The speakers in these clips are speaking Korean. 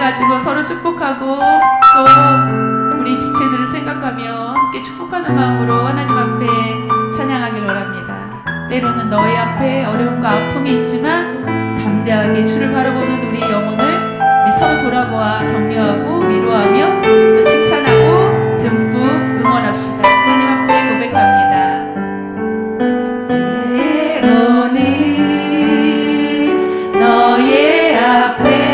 가지고 서로 축복하고 또 우리 지체들을 생각하며 함께 축복하는 마음으로 하나님 앞에 찬양하기를 원합니다. 때로는 너희 앞에 어려움과 아픔이 있지만 담대하게 주를 바라보는 우리 영혼을 우리 서로 돌아보아 격려하고 위로하며 또 칭찬하고 듬뿍 응원합시다. 하나님 앞에 고백합니다. 때로는 너의 앞에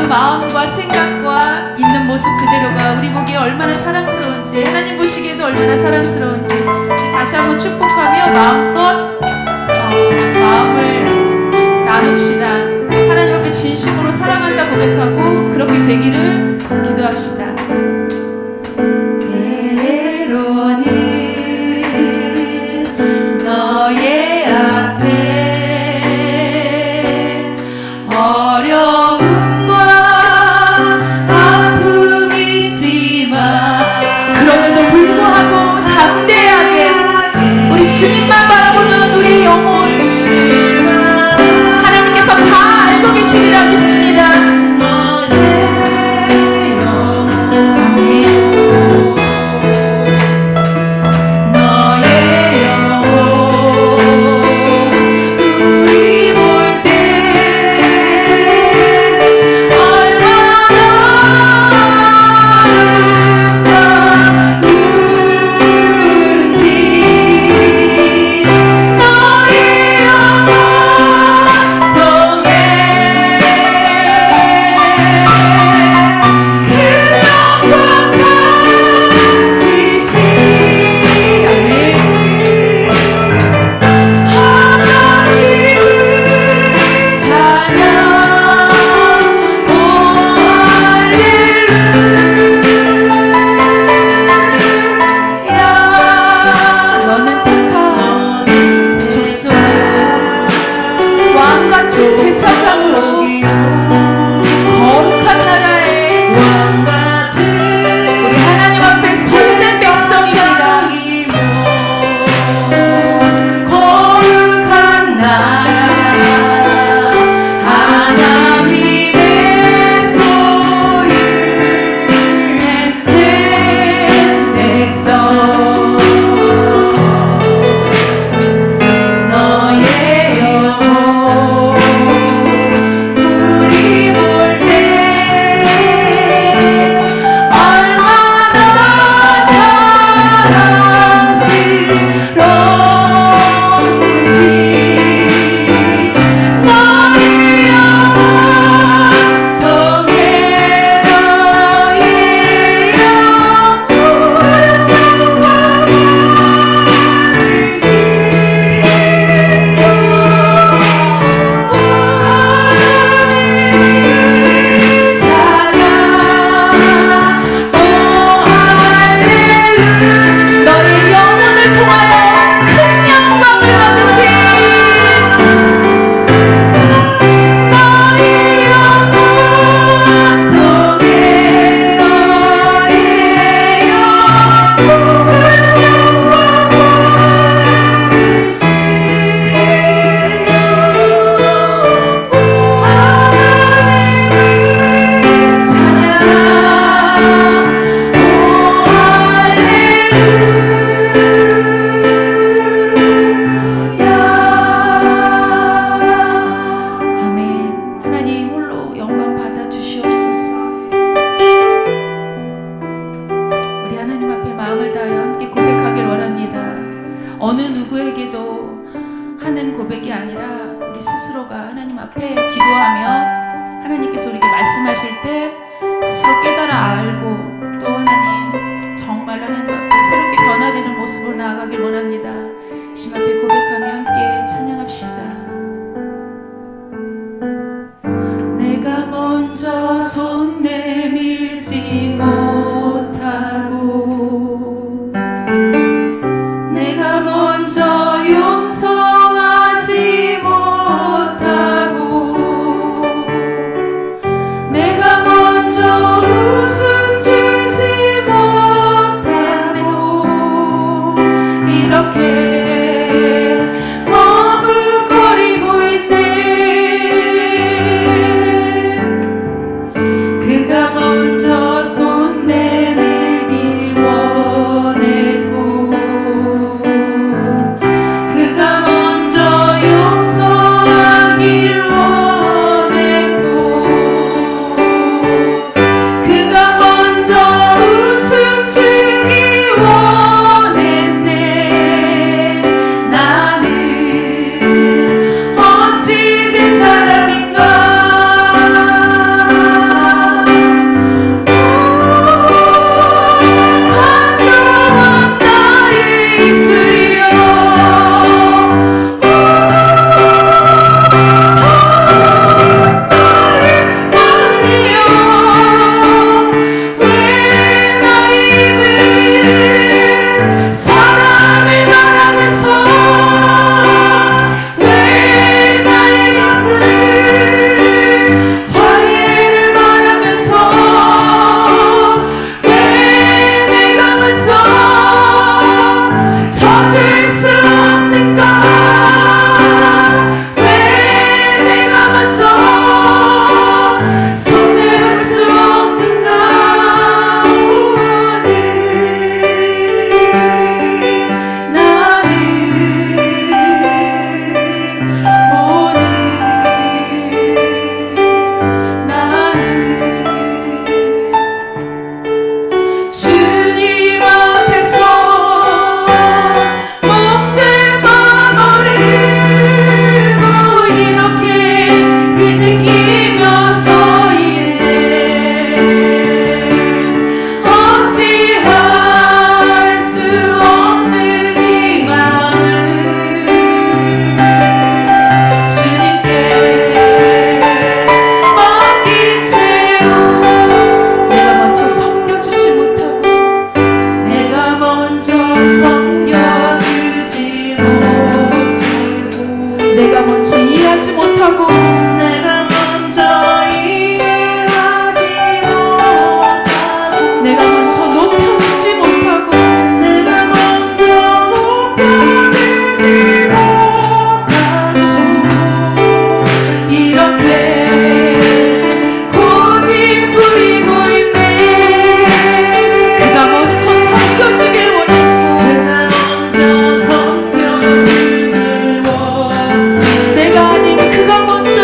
마음과 생각과 있는 모습 그대로가 우리 보기에 얼마나 사랑스러운지, 하나님 보시기에도 얼마나 사랑스러운지 다시 한번 축복하며 마음껏 마음을 나눕시다. 하나님 앞에 진심으로 사랑한다 고백하고 그렇게 되기를 기도합시다. 때로는 너의 앞에 주님만 바라보는 우리 영혼 하나님께서 다 알고 계시리라 믿습니다. 우리 하나님 앞에 마음을 다하여 함께 고백하길 원합니다. 어느 누구에게도 하는 고백이 아니라 우리 스스로가 하나님 앞에 기도하며 하나님께서 우리에게 말씀하실 때 스스로 깨달아 알고 또 하나님 정말 하나님 앞에 새롭게 변화되는 모습으로 나아가길 원합니다. 주님 앞에 고백하며 함께 찬양합시다. 내가 먼저 손 내밀지 못하고 내가 먼저 용서하지 못하고 내가 먼저 웃음 주지 못하고 이렇게 머뭇거리고 있네. 그가 먼저 손 내밀기 원했고 그가 먼저 용서하길 원했고 그가 먼저 웃음 주기 원했네. 나는 어찌 된 사람인가. 환경한 나의 입술이여 왜 나의 입은 사랑을 말하면서 왜 나의 눈물 화해를 말하면서 왜 내가 먼저 젖을 수 없는가. 왜 내가 먼저 손을 볼 수 없는가. 주님 앞에서 몸들 빠버리고 이렇게 흐느끼며 서 있네. 어찌할 수 없는 이 마음을 주님께 맡긴 채로 내가 먼저 섬겨주지 못하고 내가 먼저 섬겨주지 못하고 내가 먼저 이해하지 못하고 내가 먼저 이해하지 못하고 내가 먼저 높여주지 못하고 내가 먼저 높여주지 못하고 이렇게 고집 부리고 있네. 그가 먼저 섬겨주길 원했고 그가 먼저 섬겨주길 원했고 내가 아닌 그가 먼저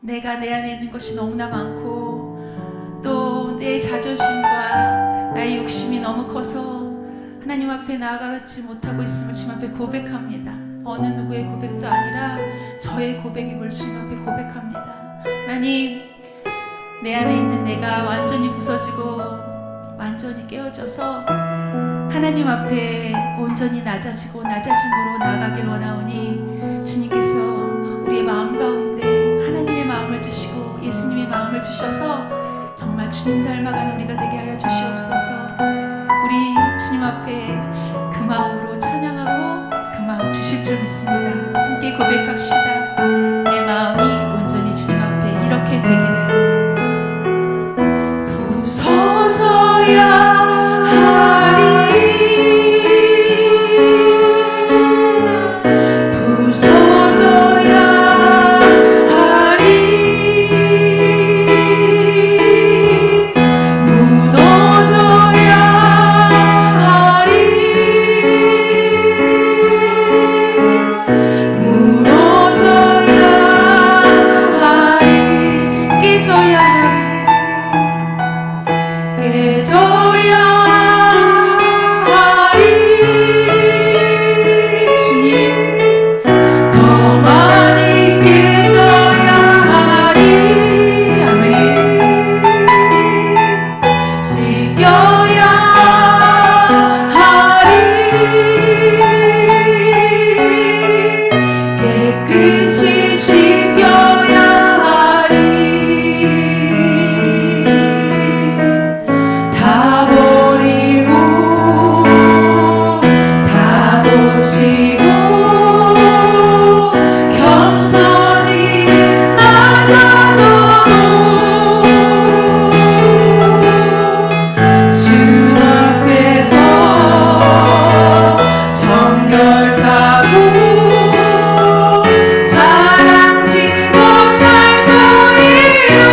내가 내 안에 있는 것이 너무나 많고 또 내 자존심과 나의 욕심이 너무 커서 하나님 앞에 나아가지 못하고 있음을 주님 앞에 고백합니다. 어느 누구의 고백도 아니라 저의 고백임을 주님 앞에 고백합니다. 하나님, 내 안에 있는 내가 완전히 부서지고 완전히 깨어져서 하나님 앞에 온전히 낮아지고 낮아짐으로 나아가길 원하오니 주님께서 우리의 마음 가운데 하나님의 마음을 주시고 예수님의 마음을 주셔서 정말 주님 닮아가는 우리가 되게 하여 주시옵소서. 우리 주님 앞에 그 마음으로 찬양하고 그 마음 주실 줄 믿습니다. 함께 고백합시다. 내 마음이 온전히 주님 앞에 이렇게 되기를. 부서져야 하리, 부서져야 하리, 무너져야 하리, 무너져야 하리, 깨져야 하리, 깨져야 하리. 주님, 더 많이 깨져야 하리. 아멘. 씻겨야 하리, 깨끗이 씻겨야 하리. 다 버리고 다 고치고 겸손히 낮아져도 주 앞에서 정결하고 자랑치 못할 거예요.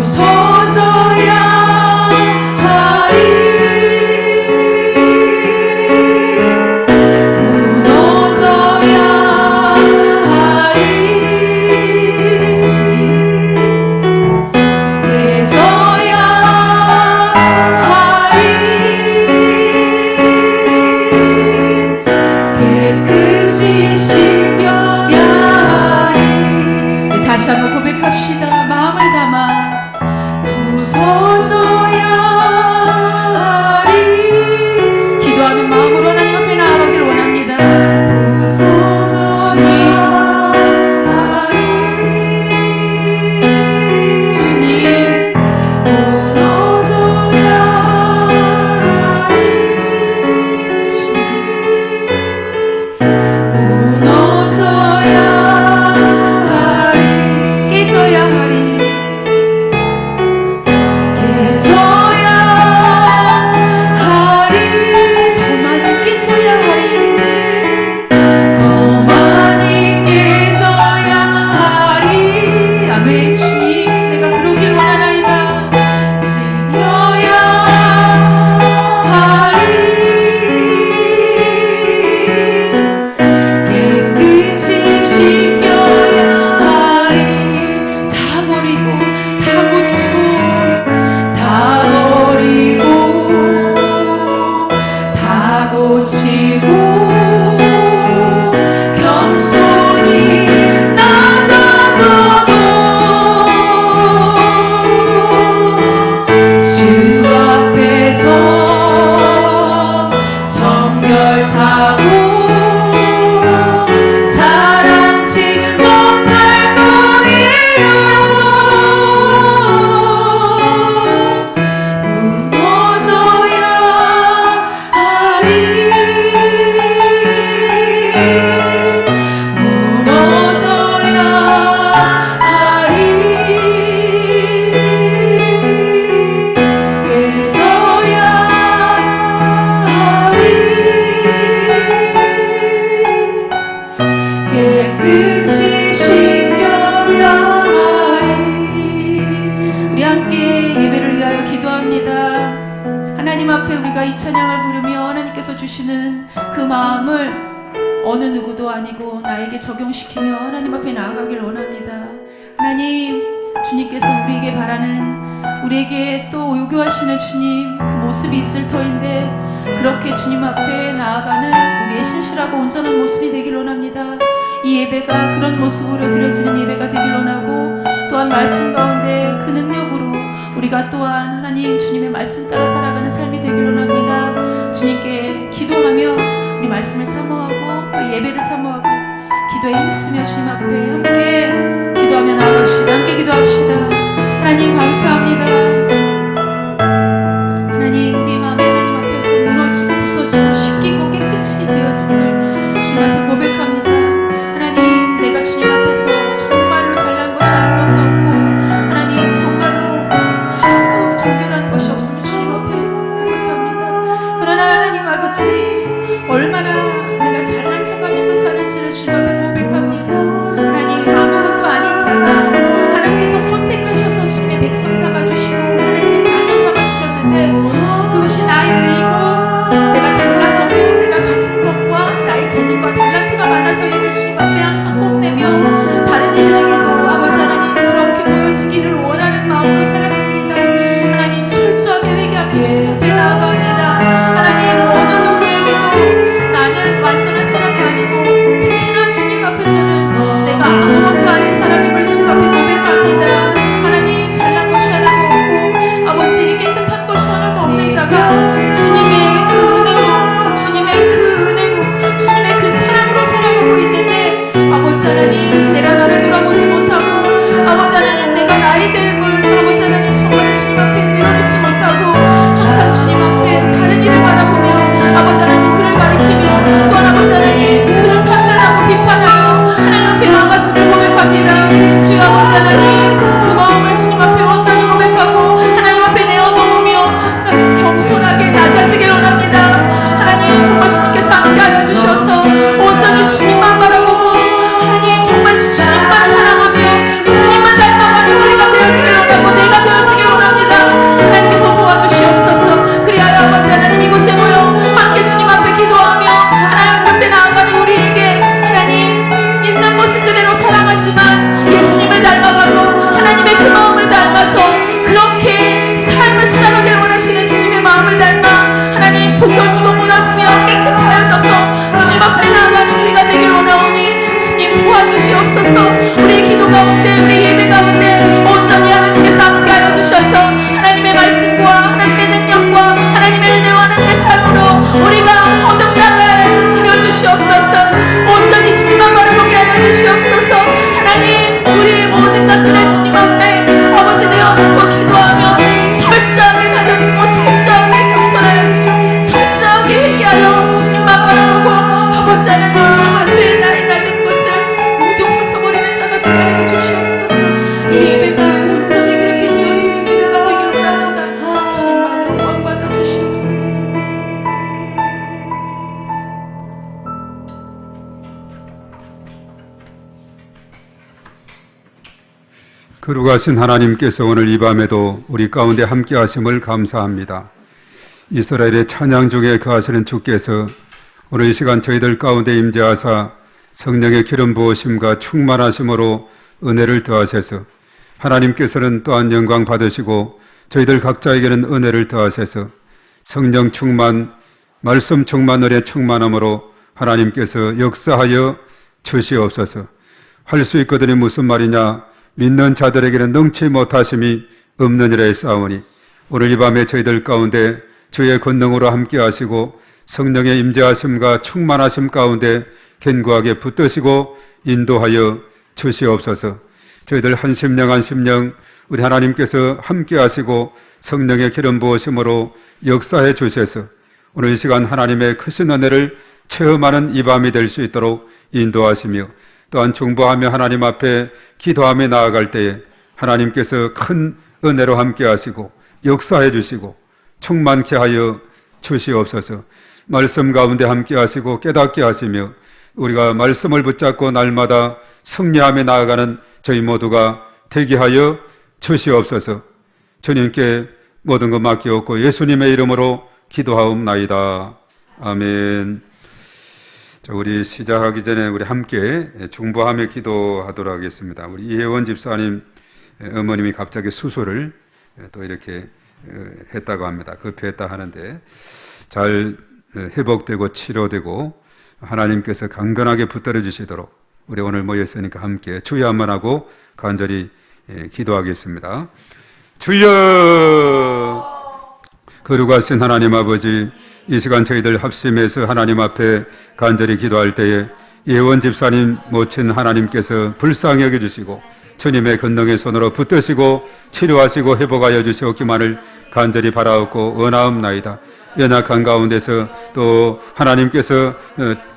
부서져야 하리, 무너져야 하리, 깨져야 하리, 깨끗이 씻겨야 하리. 다시 한번 고백합시다. 마음을 담아 부서져야 하리. 기도하는 마음으로 하나님 앞에 나아가길 원합니다. 부서져야 하리, 주님, 무너져야 하리, 주님, 무너져야 하리, 깨져야 하리, 깨져야 하리, 더 많이 깨져야 하리, 더 많이 깨져야 하리. 아멘. 주님, 내가 그러길 원하나이다. 씻겨야 하리, 깨끗이 씻겨야 하리. 다 버리고 다 고치고 다 버리고 다 고치고 겸손히 낮아져도 주 앞에서 정결하고 자랑치 못할 거예요. 부서져야 하리, 무너져야 하리, 깨져야 하리, 깨끗이 씻겨야 하리. 우리 함께 예배를 위하여 기도합니다. 하나님 앞에 우리가 이 찬양을 부르며 하나님께서 주시는 그 마음을 어느 누구도 아니고 나에게 적용시키며 하나님 앞에 나아가길 원합니다. 하나님, 주님께서 우리에게 바라는, 우리에게 또 요구하시는 주님 그 모습이 있을 터인데, 그렇게 주님 앞에 나아가는 우리의 신실하고 온전한 모습이 되길 원합니다. 이 예배가 그런 모습으로 드려지는 예배가 되길 원하고, 또한 말씀 가운데 그 능력으로 우리가 또한 하나님 주님의 말씀 따라 살아가는 삶이 되길 원합니다. 주님께 기도하며 우리 말씀을 사모하고 또 예배를 사모하고 기도에 힘쓰며 주님 앞에 함께 기도하며 나아갑시다. 함께 기도합시다. 하나님 감사합니다. 하나님, 우리의 마음이 하나님 앞에서 무너지고 부서지고 씻기고 깨끗이 되어짐을 주님 앞에 고백합니다. 하나님, 내가 주님 앞에서 정말로 잘난 것이 아무것도 없고 하나님 정말로 정결한 것이 없음을 주님 앞에 고백합니다. 그러나 하나님 아버지, 얼마나 내가 잘난 척하면서 사는지를 주님 앞에 고백합니다. 하나님, 아무것도 아닌 자가 하나님께서 선택하셔서 주님의 백성 삼아주시고 하나님의 자녀 삼아주셨는데, 그것이 나의 의고 내가 잘나서도 내가 가진 것과 나의 재능과 달란트가 많아서 이를 주님 앞에 항상 뽐내며 다른 이들에게도 아버지 하나님 그렇게 보여지기를 원하는 마음으로 살았습니다. 하나님, 철저하게 회개하며 주님 앞에 나아갑니다. 하나님, 어느 누구에게도 나는 완전한 사람이 아니고 특히나 주님 앞에서는 내가 아무것도 아닌 사람임을 주님 앞에 고백합니다. 하나님, 잘난 것이 하나도 없고 아버지 깨끗한 것이 하나도 없는 자가 주님의 그 은혜로, 주님의 그 은혜로, 주님의 그 사랑으로 살아가고 있는데, 아버지 하나님, 내가 나를 돌아보지 못하고 아버지 하나님 내가 나이 될 걸 아버지 하나님 정말 주님 앞에 내어놓지 못하고 항상 주님 앞에 다른 일을 바라보며 아버지 하나님 그를 가리키며 또한 아버지 하나님 그를 판단하고 비판하며 하나님 앞에 나갔음을 고백합니다. 주여 아버지 하나님, 그 마음을 주님 앞에 온전히 고백하고 하나님 앞에 내어놓으며 겸손하게 낮아지길 원합니다. 하나님, 정말 주님께서 함께하여 주셔서 온전히 주님만 바라보고 하나님 정말 주님만 사랑하며 주님만 닮아가는 우리가 되어지길 원하고 내가 되어지길 원합니다. 하나님께서 도와주시옵소서. 그리하여 아버지 하나님 이곳에 모여 함께 주님 앞에 기도하며 하나님 앞에 나아가는 우리에게 하나님 있는 모습 그대로 사랑하지만 예수님을 닮아가고 하나님의 그 마음을 닮아서 그렇게 삶을 살아가길 원하시는 주님의 마음을 닮아 하나님 부서지고 무너지며 깨끗하여져서 주님 앞에 나아가는 우리가 되길 원하오니 주님 도와주시옵소서. 우리 기도 가운데 우리 예배 가운데 온전히 하나님께서 함께하여 주셔서 하나님의 말씀과 하나님의 능력과 하나님의 은혜와 하나님의 삶으로 우리가 거듭남을 하여 주시옵소서. 온전히 주님만 바라보게 하여 주시옵소서. 하나님, 우리의 모든 것들을 주님 앞에 아버지 내어놓고 기도하며 철저하게 다져지고 철저하게 겸손하여지고 철저하게 회개하여 주님만 바라보고 아버지 하나님 주님 앞에 나의 낮은 것을 모두 벗어버리는 자가 되게 하여 주시옵소서. 이 예배가 온전히 그렇게 되어지는 예배가 되기를 원합니다. 주님만 영광 받아 주시옵소서. 거룩하신 하나님께서 오늘 이 밤에도 우리 가운데 함께 하심을 감사합니다. 이스라엘의 찬양 중에 거하시는 주께서 오늘 이 시간 저희들 가운데 임재하사 성령의 기름 부으심과 충만하심으로 은혜를 더하셔서 하나님께서는 또한 영광 받으시고 저희들 각자에게는 은혜를 더하셔서 성령 충만, 말씀 충만, 은혜 충만함으로 하나님께서 역사하여 주시옵소서. 할 수 있거든이 무슨 말이냐? 믿는 자들에게는 능치 못하심이 없느니라 했사오니 오늘 이 밤에 저희들 가운데 주의 권능으로 함께 하시고 성령의 임재하심과 충만하심 가운데 견고하게 붙드시고 인도하여 주시옵소서. 저희들 한 심령 우리 하나님께서 함께 하시고 성령의 기름 부으심으로 역사해 주셔서 오늘 이 시간 하나님의 크신 은혜를 체험하는 이 밤이 될 수 있도록 인도하시며 또한 중보하며 하나님 앞에 기도하며 나아갈 때에 하나님께서 큰 은혜로 함께 하시고 역사해 주시고 충만케 하여 주시옵소서. 말씀 가운데 함께 하시고 깨닫게 하시며 우리가 말씀을 붙잡고 날마다 승리하며 나아가는 저희 모두가 되게 하여 주시옵소서. 주님께 모든 것 맡기옵고 예수님의 이름으로 기도하옵나이다. 아멘. 자, 우리 시작하기 전에 우리 함께 중보하며 기도하도록 하겠습니다. 우리 이혜원 집사님 어머님이 갑자기 수술을 또 이렇게 했다고 합니다. 급했다 하는데 잘 회복되고 치료되고 하나님께서 강건하게 붙들어 주시도록 우리 오늘 모였으니까 함께 주여 한번 하고 간절히 기도하겠습니다. 주여, 거룩하신 하나님 아버지, 이 시간 저희들 합심해서 하나님 앞에 간절히 기도할 때에 예원 집사님 모친 하나님께서 불쌍히 여겨주시고 주님의 권능의 손으로 붙드시고 치료하시고 회복하여 주시옵기만을 간절히 바라옵고 원하옵나이다. 연약한 가운데서 또 하나님께서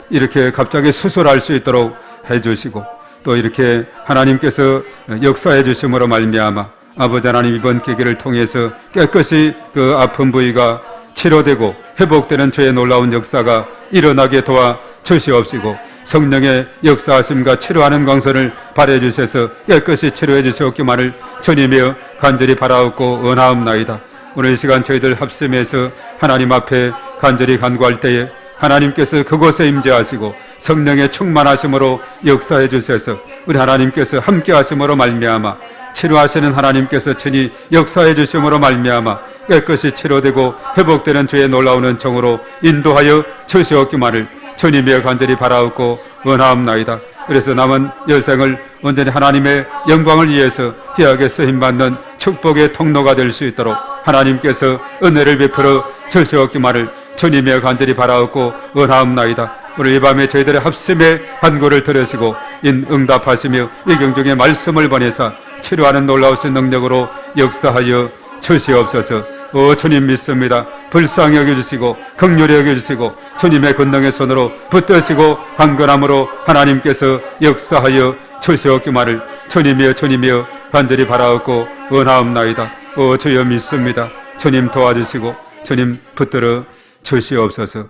이렇게 갑자기 수술할 수 있도록 해주시고 또 이렇게 하나님께서 역사해 주심으로 말미암아 아버지 하나님 이번 계기를 통해서 깨끗이 그 아픈 부위가 치료되고 회복되는 주의 놀라운 역사가 일어나게 도와 주시옵시고 성령의 역사하심과 치료하는 광선을 발해 주셔서 깨끗이 치료해 주시옵기만을 주님이여 간절히 바라옵고 원하옵나이다. 오늘 이 시간 저희들 합심해서 하나님 앞에 간절히 간구할 때에 하나님께서 그곳에 임재하시고 성령의 충만하심으로 역사해 주셔서 우리 하나님께서 함께 하심으로 말미암아 치료하시는 하나님께서 친히 역사해 주심으로 말미암아 깨끗이 치료되고 회복되는 주의 놀라운 은총으로 인도하여 주시옵기만을 주님의 간절히 바라옵고 원하옵나이다. 그래서 남은 여생을 온전히 하나님의 영광을 위해서 귀하게 쓰임받는 축복의 통로가 될 수 있도록 하나님께서 은혜를 베풀어 주시옵기만을 주님의 간절히 바라옵고 원하옵나이다. 오늘 이 밤에 저희들의 합심의 간구를 들으시고 응답하시며 이경중의 말씀을 보내사 치료하는 놀라우신 능력으로 역사하여 주시옵소서. 주님 믿습니다. 불쌍히 여겨주시고 긍휼히 여겨주시고 주님의 권능의 손으로 붙드시고 강건함으로 하나님께서 역사하여 주시옵기만을 주님이여 간절히 바라옵고 원하옵나이다. 주여 믿습니다. 주님 도와주시고 주님 붙들어 주시옵소서.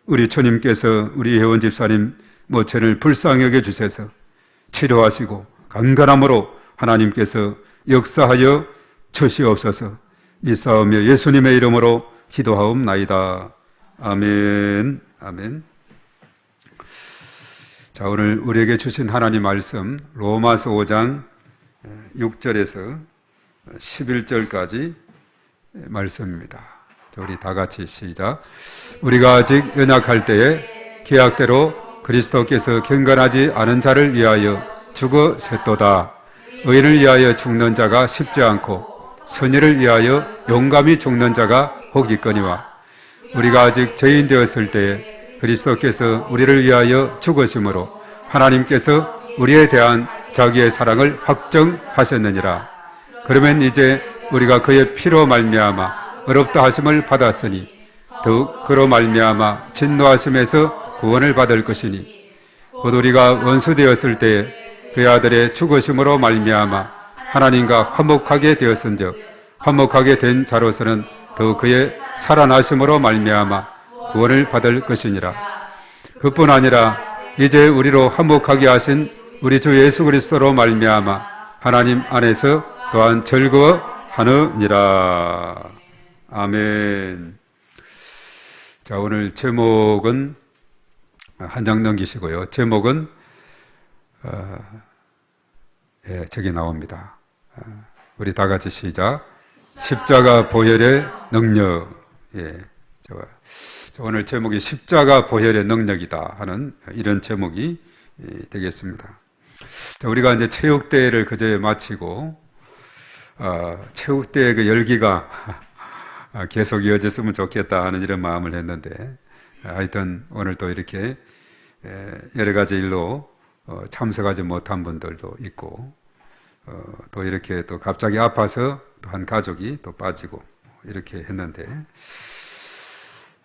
우리 주님께서 우리 혜원 집사님 모체를 불쌍히 여겨주셔서 치료하시고 강건함으로 하나님께서 역사하여 주시옵소서. 믿사오며 예수님의 이름으로 기도하옵나이다. 아멘. 아멘. 자, 오늘 우리에게 주신 하나님 말씀 로마서 5장 6절에서 11절까지 말씀입니다. 자, 우리 다 같이 시작. 우리가 아직 연약할 때에 계약대로 그리스도께서 경건하지 않은 자를 위하여 죽어 셋도다. 의인을 위하여 죽는 자가 쉽지 않고 선의를 위하여 용감히 죽는 자가 혹있거니와 우리가 아직 죄인 되었을 때에 그리스도께서 우리를 위하여 죽으심으로 하나님께서 우리에 대한 자기의 사랑을 확정하셨느니라. 그러면 이제 우리가 그의 피로 말미암아 의롭다 하심을 받았으니 더욱 그로 말미암아 진노하심에서 구원을 받을 것이니 곧 우리가 원수 되었을 때에 그의 아들의 죽으심으로 말미암아 하나님과 화목하게 되었은즉 화목하게 된 자로서는 더욱 그의 살아나심으로 말미암아 구원을 받을 것이니라. 그뿐 아니라 이제 우리로 화목하게 하신 우리 주 예수 그리스도로 말미암아 하나님 안에서 또한 즐거워하느니라. 아멘. 자, 오늘 제목은 한 장 넘기시고요. 제목은 저기 나옵니다. 우리 다 같이 시작. 십자가 보혈의 능력. 좋아요. 오늘 제목이 십자가 보혈의 능력이다 하는 이런 제목이 되겠습니다. 자, 우리가 이제 체육대회를 그제 마치고 체육대회 그 열기가 계속 이어졌으면 좋겠다 하는 이런 마음을 했는데 하여튼 오늘 또 이렇게 여러 가지 일로 참석하지 못한 분들도 있고 또 이렇게 또 갑자기 아파서 또 한 가족이 또 빠지고 이렇게 했는데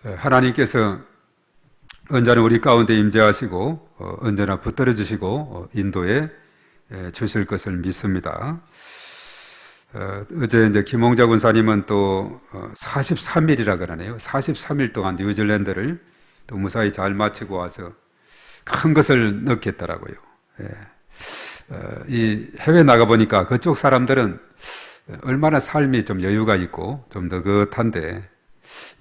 하나님께서 언제나 우리 가운데 임재하시고 언제나 붙들어 주시고 인도해 주실 것을 믿습니다. 어제 이제 김홍자 군사님은 또 43일이라 그러네요. 43일 동안 뉴질랜드를 또 무사히 잘 마치고 와서 큰 것을 느꼈더라고요. 이 해외 나가 보니까 그쪽 사람들은 얼마나 삶이 좀 여유가 있고 좀 느긋한데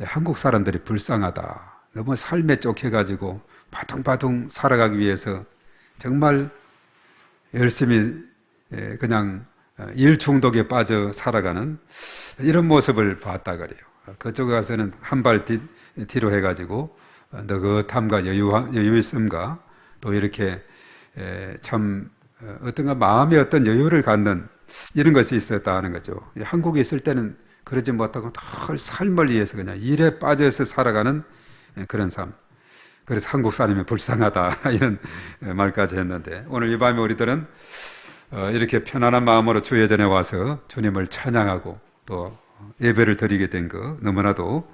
한국 사람들이 불쌍하다. 너무 삶에 쫓겨가지고 바둥바둥 살아가기 위해서 정말 열심히 그냥 일 중독에 빠져 살아가는 이런 모습을 봤다 그래요. 그쪽에 가서는 한 발 뒤로 해가지고 느긋함과 여유 있음과 또 이렇게 참 어떤가 마음의 어떤 여유를 갖는 이런 것이 있었다 하는 거죠. 한국에 있을 때는 그러지 못하고 늘 삶을 위해서 그냥 일에 빠져서 살아가는 그런 삶. 그래서 한국 사람이 불쌍하다 이런 말까지 했는데 오늘 이 밤에 우리들은 이렇게 편안한 마음으로 주 예전에 와서 주님을 찬양하고 또 예배를 드리게 된 거 너무나도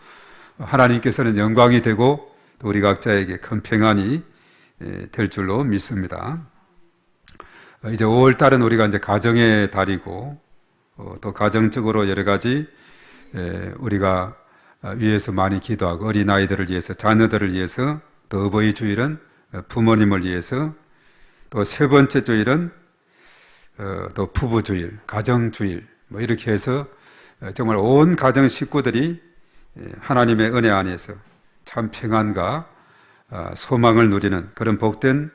하나님께서는 영광이 되고 또 우리 각자에게 큰 평안이 될 줄로 믿습니다. 이제 5월 달은 우리가 이제 가정의 달이고 또 가정적으로 여러 가지 우리가 위해서 많이 기도하고 어린 아이들을 위해서 자녀들을 위해서 또 어버이 주일은 부모님을 위해서 또 세 번째 주일은 또 부부 주일, 가정 주일 뭐 이렇게 해서 정말 온 가정 식구들이 하나님의 은혜 안에서 참 평안과 소망을 누리는 그런 복된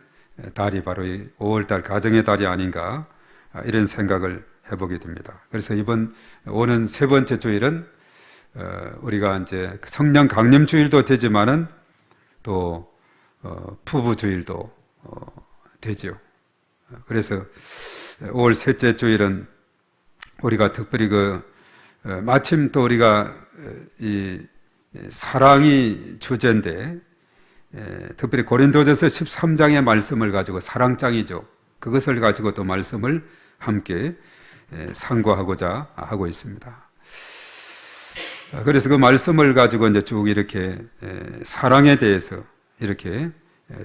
달이 바로 이 5월달 가정의 달이 아닌가 이런 생각을 해보게 됩니다. 그래서 이번 오는 세 번째 주일은 우리가 이제 성령 강림 주일도 되지만은 또 부부 주일도 되죠. 그래서 5월 셋째 주일은 우리가 특별히 마침 또 우리가 이 사랑이 주제인데 특별히 고린도전서 13장의 말씀을 가지고 사랑장이죠. 그것을 가지고 또 말씀을 함께 상고하고자 하고 있습니다. 그래서 그 말씀을 가지고 이제 쭉 이렇게 사랑에 대해서 이렇게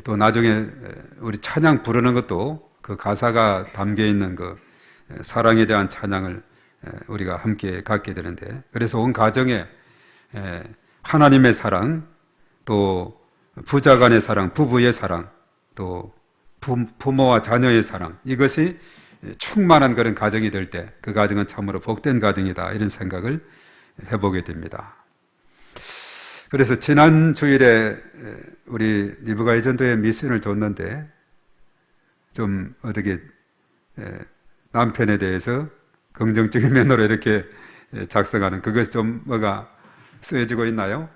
또 나중에 우리 찬양 부르는 것도 그 가사가 담겨 있는 그 사랑에 대한 찬양을 우리가 함께 갖게 되는데 그래서 온 가정에 하나님의 사랑 또 부자 간의 사랑, 부부의 사랑, 또 부모와 자녀의 사랑 이것이 충만한 그런 가정이 될 때 그 가정은 참으로 복된 가정이다 이런 생각을 해보게 됩니다. 그래서 지난 주일에 우리 리브가 에전도에 미션을 줬는데 좀 어떻게 남편에 대해서 긍정적인 면으로 이렇게 작성하는 그것이 좀 뭐가 쓰여지고 있나요?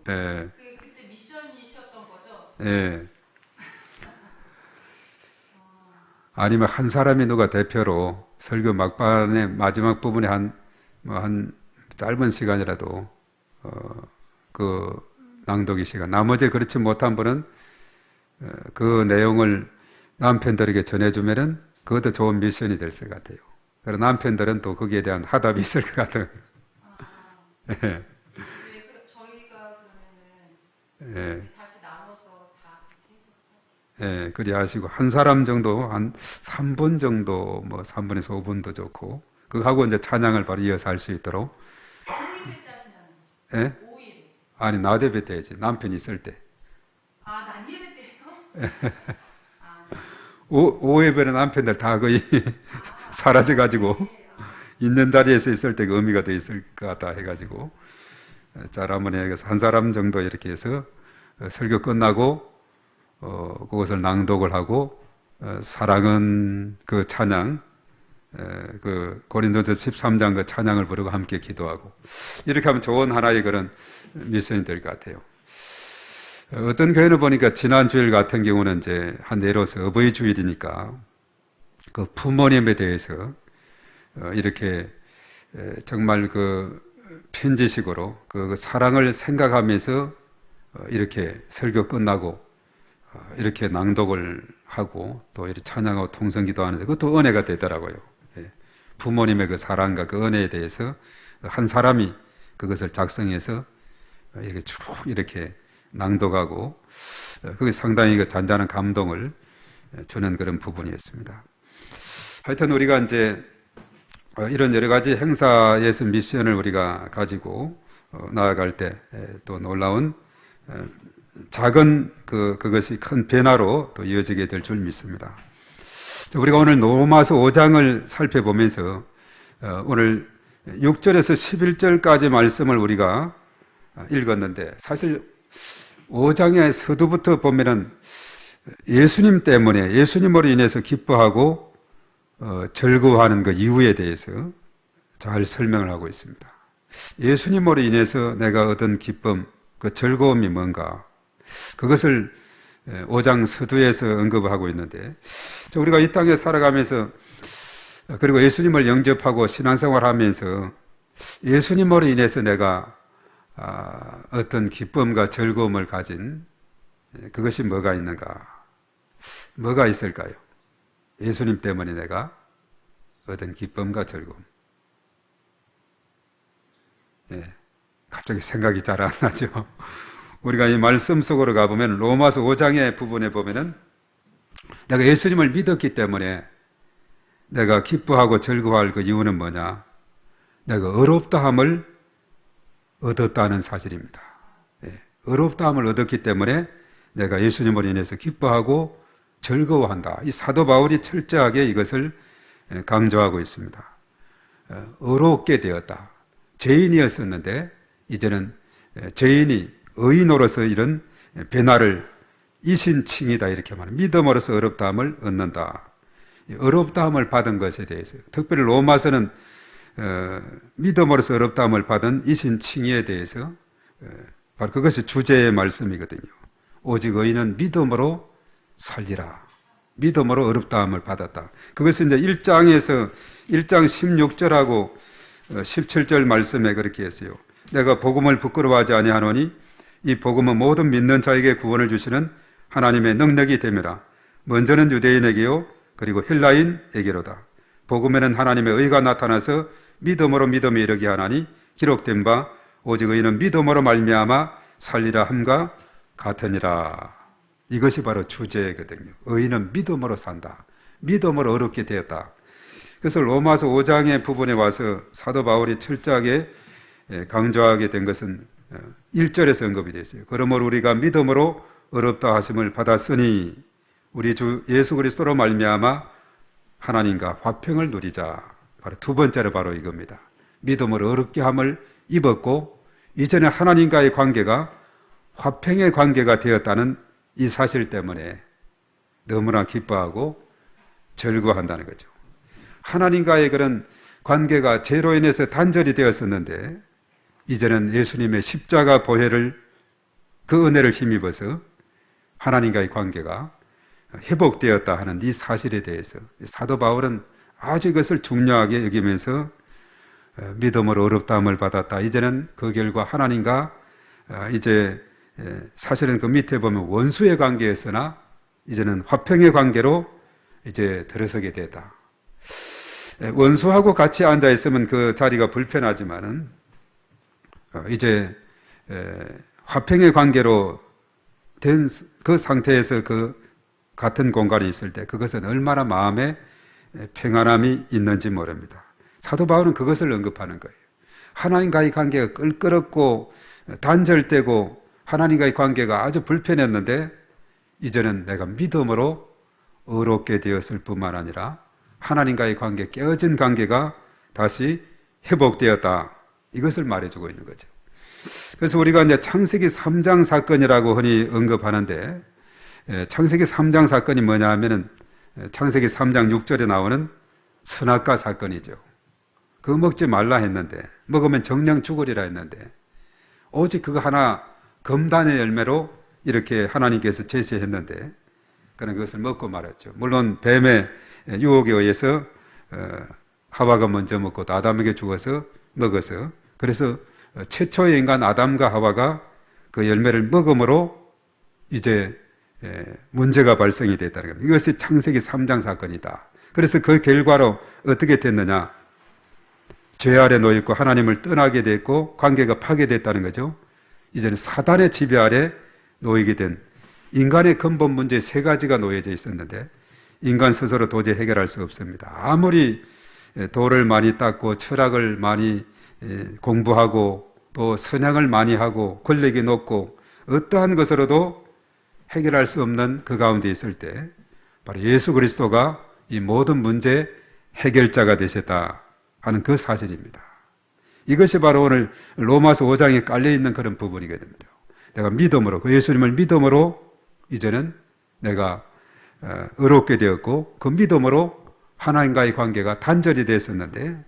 네. 그때 미션이셨던 거죠? 네. 아니면 한 사람이 누가 대표로 설교 막판에 마지막 부분에 한 짧은 시간이라도 그 낭독의 시간. 나머지 그렇지 못한 분은 그 내용을 남편들에게 전해주면은 그것도 좋은 미션이 될 것 같아요. 그리고 남편들은 또 거기에 대한 화답이 있을 것 같아요. 네. 예. 다시 나눠서 다 예, 그리 하시고 한 사람 정도 한 3분 정도 뭐 3분에서 5분도 좋고 그거 하고 이제 찬양을 바로 이어서 할 수 있도록 5일 때 하신다는 거죠? 예? 5일 아니 나대배 때야지 남편이 있을 때 난 예배 때요? 오예배는 남편들 다 거의 사라져 가지고 있는 자리에서 있을 때 그 의미가 더 있을 것 같다 해가지고 자라문에서 한 사람 정도 이렇게 해서 설교 끝나고 그것을 낭독을 하고 사랑은 그 찬양 그 고린도서 13장 그 찬양을 부르고 함께 기도하고 이렇게 하면 좋은 하나의 그런 미션이 될 것 같아요. 어떤 교회는 보니까 지난 주일 같은 경우는 이제 한 예로서 어버이 주일이니까 그 부모님에 대해서 이렇게 정말 그 편지식으로 그 사랑을 생각하면서 이렇게 설교 끝나고 이렇게 낭독을 하고 또 이렇게 찬양하고 통성기도 하는데 그것도 은혜가 되더라고요. 부모님의 그 사랑과 그 은혜에 대해서 한 사람이 그것을 작성해서 이렇게 쭉 이렇게 낭독하고 그게 상당히 그 잔잔한 감동을 주는 그런 부분이었습니다. 하여튼 우리가 이제 이런 여러 가지 행사에서 미션을 우리가 가지고 나아갈 때 또 놀라운 작은 그것이 큰 변화로 또 이어지게 될 줄 믿습니다. 우리가 오늘 로마서 5장을 살펴보면서 오늘 6절에서 11절까지 말씀을 우리가 읽었는데 사실 5장의 서두부터 보면은 예수님 때문에 예수님으로 인해서 기뻐하고 즐거워하는 그 이유에 대해서 잘 설명을 하고 있습니다. 예수님으로 인해서 내가 얻은 기쁨, 그 즐거움이 뭔가 그것을 5장 서두에서 언급하고 있는데 우리가 이 땅에 살아가면서 그리고 예수님을 영접하고 신앙생활하면서 예수님으로 인해서 내가 어떤 기쁨과 즐거움을 가진 그것이 뭐가 있는가? 뭐가 있을까요? 예수님 때문에 내가 얻은 기쁨과 즐거움. 갑자기 생각이 잘 안 나죠. 우리가 이 말씀 속으로 가보면 로마서 5장의 부분에 보면은 내가 예수님을 믿었기 때문에 내가 기뻐하고 즐거워할 그 이유는 뭐냐? 내가 의롭다함을 얻었다는 사실입니다. 의롭다함을 얻었기 때문에 내가 예수님으로 인해서 기뻐하고 즐거워한다. 이 사도 바울이 철저하게 이것을 강조하고 있습니다. 의롭게 되었다. 죄인이었었는데 이제는 죄인이 의인으로서 이런 변화를 이신칭이다 이렇게 말합니다. 믿음으로서 의롭다함을 얻는다. 의롭다함을 받은 것에 대해서 특별히 로마서는 믿음으로서 의롭다함을 받은 이신칭의에 대해서 바로 그것이 주제의 말씀이거든요. 오직 의인은 믿음으로 살리라. 믿음으로 의롭다함을 받았다. 그것은 이제 1장 16절하고 17절 말씀에 그렇게 했어요. 내가 복음을 부끄러워하지 아니하노니 이 복음은 모든 믿는 자에게 구원을 주시는 하나님의 능력이 됨이라. 먼저는 유대인에게요 그리고 헬라인에게로다. 복음에는 하나님의 의가 나타나서 믿음으로 믿음에 이르게 하나니 기록된 바 오직 의인은 믿음으로 말미암아 살리라 함과 같으니라. 이것이 바로 주제거든요. 의인은 믿음으로 산다. 믿음으로 어렵게 되었다. 그래서 로마서 5장의 부분에 와서 사도 바울이 철저하게 강조하게 된 것은 1절에서 언급이 됐어요. 그러므로 우리가 믿음으로 어렵다 하심을 받았으니 우리 주 예수 그리스도로 말미암아 하나님과 화평을 누리자. 바로 두 번째로 바로 이겁니다. 믿음으로 어렵게 함을 입었고 이전에 하나님과의 관계가 화평의 관계가 되었다는 이 사실 때문에 너무나 기뻐하고 즐거워한다는 거죠. 하나님과의 그런 관계가 죄로 인해서 단절이 되었었는데 이제는 예수님의 십자가 보혈을 그 은혜를 힘입어서 하나님과의 관계가 회복되었다 하는 이 사실에 대해서 사도 바울은 아주 이것을 중요하게 여기면서 믿음으로 어렵다함을 받았다. 이제는 그 결과 하나님과 이제 사실은 그 밑에 보면 원수의 관계였으나 이제는 화평의 관계로 이제 들어서게 됐다. 원수하고 같이 앉아 있으면 그 자리가 불편하지만은 이제 화평의 관계로 된 그 상태에서 그 같은 공간에 있을 때 그것은 얼마나 마음에 평안함이 있는지 모릅니다. 사도 바울은 그것을 언급하는 거예요. 하나님과의 관계가 끌끄럽고 단절되고 하나님과의 관계가 아주 불편했는데 이제는 내가 믿음으로 의롭게 되었을 뿐만 아니라 하나님과의 관계, 깨어진 관계가 다시 회복되었다. 이것을 말해주고 있는 거죠. 그래서 우리가 이제 창세기 3장 사건이라고 흔히 언급하는데 창세기 3장 사건이 뭐냐 하면은 창세기 3장 6절에 나오는 선악과 사건이죠. 그거 먹지 말라 했는데 먹으면 정령 죽으리라 했는데 오직 그거 하나 금단의 열매로 이렇게 하나님께서 제시했는데 그는 그것을 먹고 말았죠. 물론 뱀의 유혹에 의해서 하와가 먼저 먹고 또 아담에게 주어서 먹어서 그래서 최초의 인간 아담과 하와가 그 열매를 먹음으로 이제 문제가 발생이 됐다는 겁니다. 이것이 창세기 3장 사건이다. 그래서 그 결과로 어떻게 됐느냐? 죄 아래 놓였고 하나님을 떠나게 됐고 관계가 파괴됐다는 거죠. 이제는 사단의 지배 아래 놓이게 된 인간의 근본 문제 세 가지가 놓여져 있었는데 인간 스스로 도저히 해결할 수 없습니다. 아무리 도를 많이 닦고 철학을 많이 공부하고 또 선양을 많이 하고 권력이 높고 어떠한 것으로도 해결할 수 없는 그 가운데 있을 때 바로 예수 그리스도가 이 모든 문제 해결자가 되셨다. 하는 그 사실입니다. 이것이 바로 오늘 로마서 5장에 깔려있는 그런 부분이거든요. 내가 믿음으로, 그 예수님을 믿음으로 이제는 내가 의롭게 되었고, 그 믿음으로 하나님과의 관계가 단절이 됐었는데,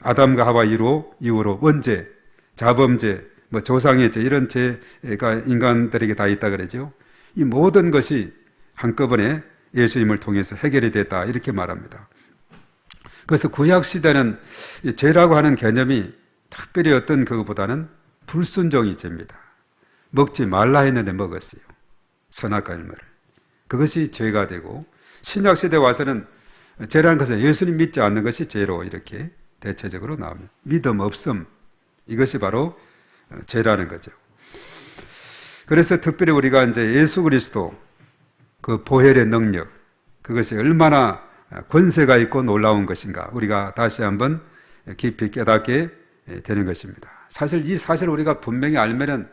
아담과 하와 이후로 원죄, 자범죄, 뭐 조상의 죄, 이런 죄가 인간들에게 다 있다 그러죠. 이 모든 것이 한꺼번에 예수님을 통해서 해결이 됐다, 이렇게 말합니다. 그래서 구약 시대는 죄라고 하는 개념이 특별히 어떤 그것보다는 불순종이 죄입니다. 먹지 말라 했는데 먹었어요. 선악과 일머를. 그것이 죄가 되고, 신약 시대 와서는 죄라는 것은 예수님 믿지 않는 것이 죄로 이렇게 대체적으로 나옵니다. 믿음 없음, 이것이 바로 죄라는 거죠. 그래서 특별히 우리가 이제 예수 그리스도 그 보혈의 능력, 그것이 얼마나 권세가 있고 놀라운 것인가, 우리가 다시 한번 깊이 깨닫게 되는 것입니다. 사실 이 사실을 우리가 분명히 알면은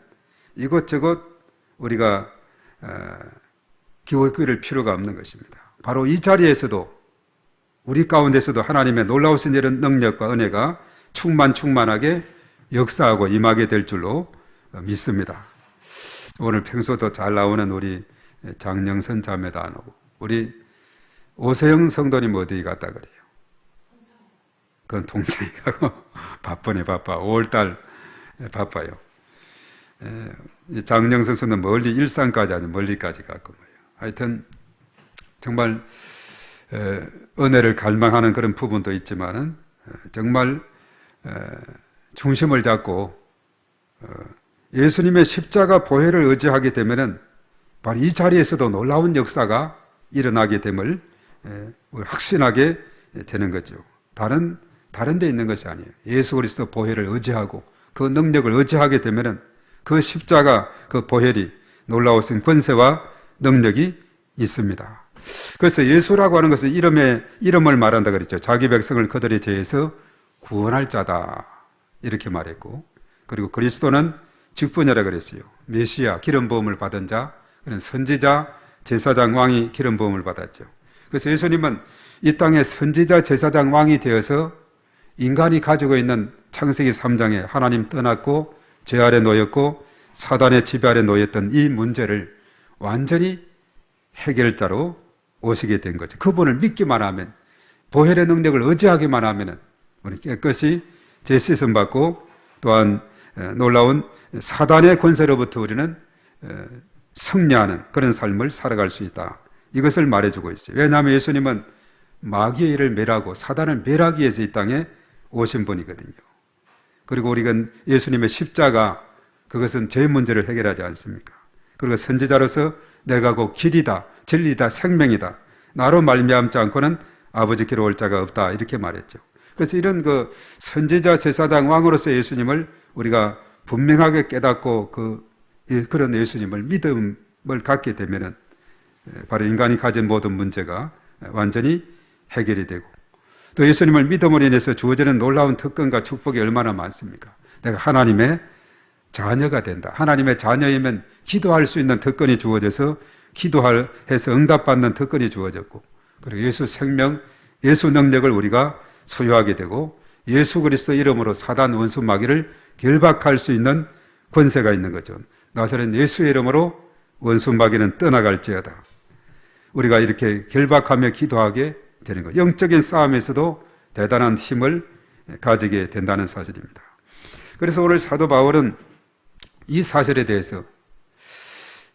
이것저것 우리가 기울일 필요가 없는 것입니다. 바로 이 자리에서도, 우리 가운데서도 하나님의 놀라우신 이런 능력과 은혜가 충만하게 역사하고 임하게 될 줄로 믿습니다. 오늘 평소도 잘 나오는 우리 장영선 자매도 안 오고, 우리 오세영 성도님 어디 갔다 그래요? 그건 동창이 가고 바쁘네, 바빠. 5월달 바빠요. 장영선 성도는 멀리 일산까지, 아주 멀리까지 갔고 뭐예요. 하여튼 정말 은혜를 갈망하는 그런 부분도 있지만은 정말 중심을 잡고 예수님의 십자가 보혈을 의지하게 되면은 바로 이 자리에서도 놀라운 역사가 일어나게 됨을 확신하게 되는 거죠. 다른 데 있는 것이 아니에요. 예수 그리스도 보혈을 의지하고 그 능력을 의지하게 되면은 그 십자가 그 보혈이 놀라우신 권세와 능력이 있습니다. 그래서 예수라고 하는 것은 이름을 말한다 그랬죠. 자기 백성을 그들의 죄에서 구원할 자다, 이렇게 말했고, 그리고 그리스도는 직분이라 그랬어요. 메시아, 기름 부음을 받은 자, 그런 선지자, 제사장, 왕이 기름 부음을 받았죠. 그래서 예수님은 이 땅에 선지자, 제사장, 왕이 되어서 인간이 가지고 있는 창세기 3장에 하나님 떠났고 죄 아래 놓였고 사단의 지배 아래 놓였던 이 문제를 완전히 해결자로 오시게 된 거죠. 그분을 믿기만 하면, 보혈의 능력을 의지하기만 하면 우리 깨끗이 재씻음 받고, 또한 놀라운 사단의 권세로부터 우리는 승리하는 그런 삶을 살아갈 수 있다, 이것을 말해주고 있어요. 왜냐하면 예수님은 마귀의 일을 멸하고 사단을 멸하기 위해서 이 땅에 오신 분이거든요. 그리고 우리가 예수님의 십자가, 그것은 죄 문제를 해결하지 않습니까? 그리고 선지자로서 내가 곧 길이다, 진리다, 생명이다, 나로 말미암지 않고는 아버지께로 올 자가 없다, 이렇게 말했죠. 그래서 이런 그 선지자, 제사장, 왕으로서 예수님을 우리가 분명하게 깨닫고 그런 예수님을 믿음을 갖게 되면은 바로 인간이 가진 모든 문제가 완전히 해결이 되고, 또 예수님을 믿음으로 인해서 주어지는 놀라운 특권과 축복이 얼마나 많습니까? 내가 하나님의 자녀가 된다. 하나님의 자녀이면 기도할 수 있는 특권이 주어져서 기도해서 응답받는 특권이 주어졌고, 그리고 예수 생명, 예수 능력을 우리가 소유하게 되고, 예수 그리스도 이름으로 사단 원수 마귀를 결박할 수 있는 권세가 있는 거죠. 나사렛 예수의 이름으로 원수 마귀는 떠나갈지어다. 우리가 이렇게 결박하며 기도하게 되는 거예요. 영적인 싸움에서도 대단한 힘을 가지게 된다는 사실입니다. 그래서 오늘 사도 바울은 이 사실에 대해서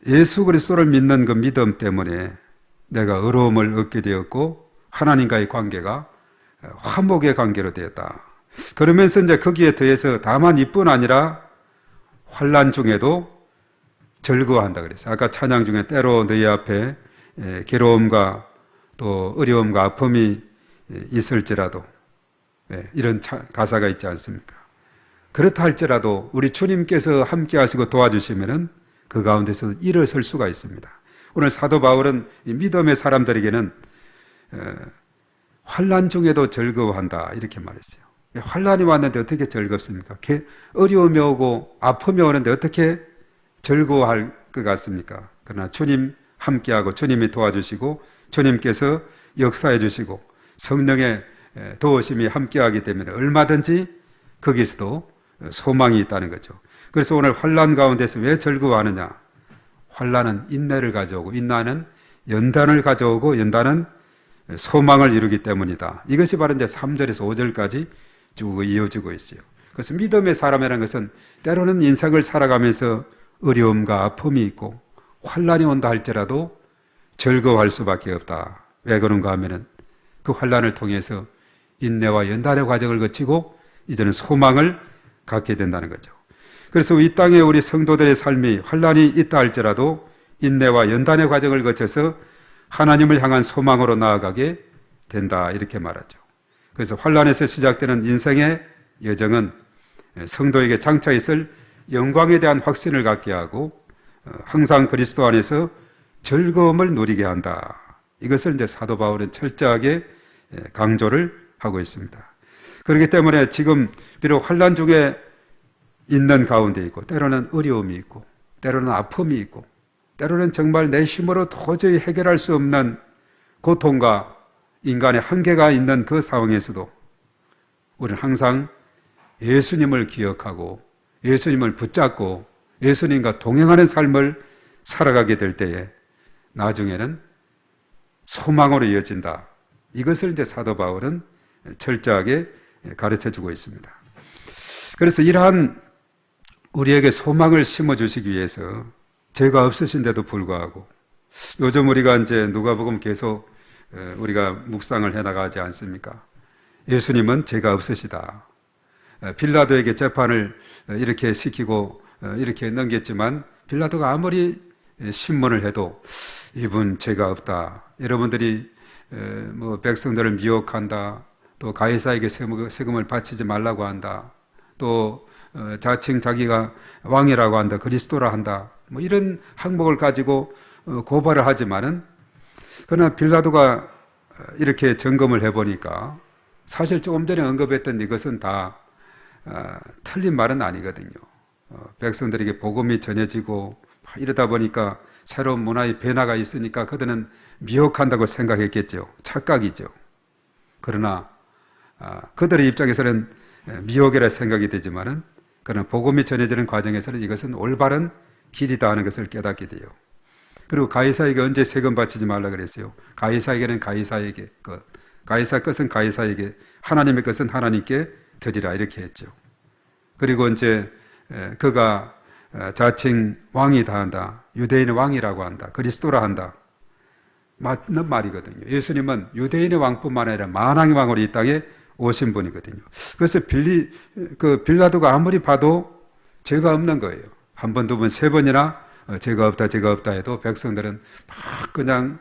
예수 그리스도를 믿는 그 믿음 때문에 내가 의로움을 얻게 되었고 하나님과의 관계가 화목의 관계로 되었다. 그러면서 이제 거기에 더해서 다만 이뿐 아니라 환난 중에도 즐거워한다 그랬어요. 아까 찬양 중에 때로 너희 앞에 괴로움과 또 어려움과 아픔이 있을지라도, 이런 가사가 있지 않습니까? 그렇다 할지라도 우리 주님께서 함께 하시고 도와주시면은 그 가운데서 일어설 수가 있습니다. 오늘 사도 바울은 이 믿음의 사람들에게는 환난 중에도 즐거워한다, 이렇게 말했어요. 환난이 왔는데 어떻게 즐겁습니까? 어려움이 오고 아픔이 오는데 어떻게 즐거워할 것 같습니까? 그러나 주님 함께하고 주님이 도와주시고 주님께서 역사해 주시고 성령의 도우심이 함께하기 때문에 얼마든지 거기서도 소망이 있다는 거죠. 그래서 오늘 환난 가운데서 왜 즐거워하느냐? 환난은 인내를 가져오고 인내는 연단을 가져오고 연단은 소망을 이루기 때문이다. 이것이 바로 이제 3절에서 5절까지 쭉 이어지고 있어요. 그래서 믿음의 사람이라는 것은 때로는 인생을 살아가면서 어려움과 아픔이 있고 환난이 온다 할지라도 즐거워할 수밖에 없다. 왜 그런가 하면은 그 환난을 통해서 인내와 연단의 과정을 거치고 이제는 소망을 갖게 된다는 거죠. 그래서 이 땅에 우리 성도들의 삶이 환난이 있다 할지라도 인내와 연단의 과정을 거쳐서 하나님을 향한 소망으로 나아가게 된다 이렇게 말하죠. 그래서 환난에서 시작되는 인생의 여정은 성도에게 장차 있을 영광에 대한 확신을 갖게 하고 항상 그리스도 안에서 즐거움을 누리게 한다. 이것을 이제 사도 바울은 철저하게 강조를 하고 있습니다. 그렇기 때문에 지금 비록 환난 중에 있는 가운데 있고 때로는 어려움이 있고 때로는 아픔이 있고 때로는 정말 내 힘으로 도저히 해결할 수 없는 고통과 인간의 한계가 있는 그 상황에서도 우리는 항상 예수님을 기억하고 예수님을 붙잡고 예수님과 동행하는 삶을 살아가게 될 때에 나중에는 소망으로 이어진다. 이것을 이제 사도 바울은 철저하게 가르쳐주고 있습니다. 그래서 이러한 우리에게 소망을 심어주시기 위해서 죄가 없으신데도 불구하고 요즘 우리가 이제 누가복음 계속 우리가 묵상을 해나가지 않습니까? 예수님은 죄가 없으시다. 빌라도에게 재판을 이렇게 시키고 이렇게 넘겼지만 빌라도가 아무리 신문을 해도 이분 죄가 없다. 여러분들이 뭐 백성들을 미혹한다. 또 가이사에게 세금을 바치지 말라고 한다. 또 자칭 자기가 왕이라고 한다. 그리스도라 한다. 뭐 이런 항목을 가지고 고발을 하지만은 그러나 빌라도가 이렇게 점검을 해보니까 사실 조금 전에 언급했던 이것은 다 틀린 말은 아니거든요. 백성들에게 복음이 전해지고 이러다 보니까 새로운 문화의 변화가 있으니까 그들은 미혹한다고 생각했겠죠. 착각이죠. 그러나 그들의 입장에서는 미혹이라 생각이 되지만은 그러나 복음이 전해지는 과정에서는 이것은 올바른 길이다 하는 것을 깨닫게 돼요. 그리고 가이사에게 언제 세금 바치지 말라 그랬어요? 가이사에게는 가이사에게 것, 가이사 것은 가이사에게, 하나님의 것은 하나님께 드리라 이렇게 했죠. 그리고 이제 그가 자칭 왕이다 한다, 유대인의 왕이라고 한다, 그리스도라 한다. 맞는 말이거든요. 예수님은 유대인의 왕뿐만 아니라 만왕의 왕으로 이 땅에 오신 분이거든요. 그래서 빌라도가 아무리 봐도 죄가 없는 거예요. 한 번, 두 번, 세 번이나 죄가 없다, 죄가 없다 해도 백성들은 막 그냥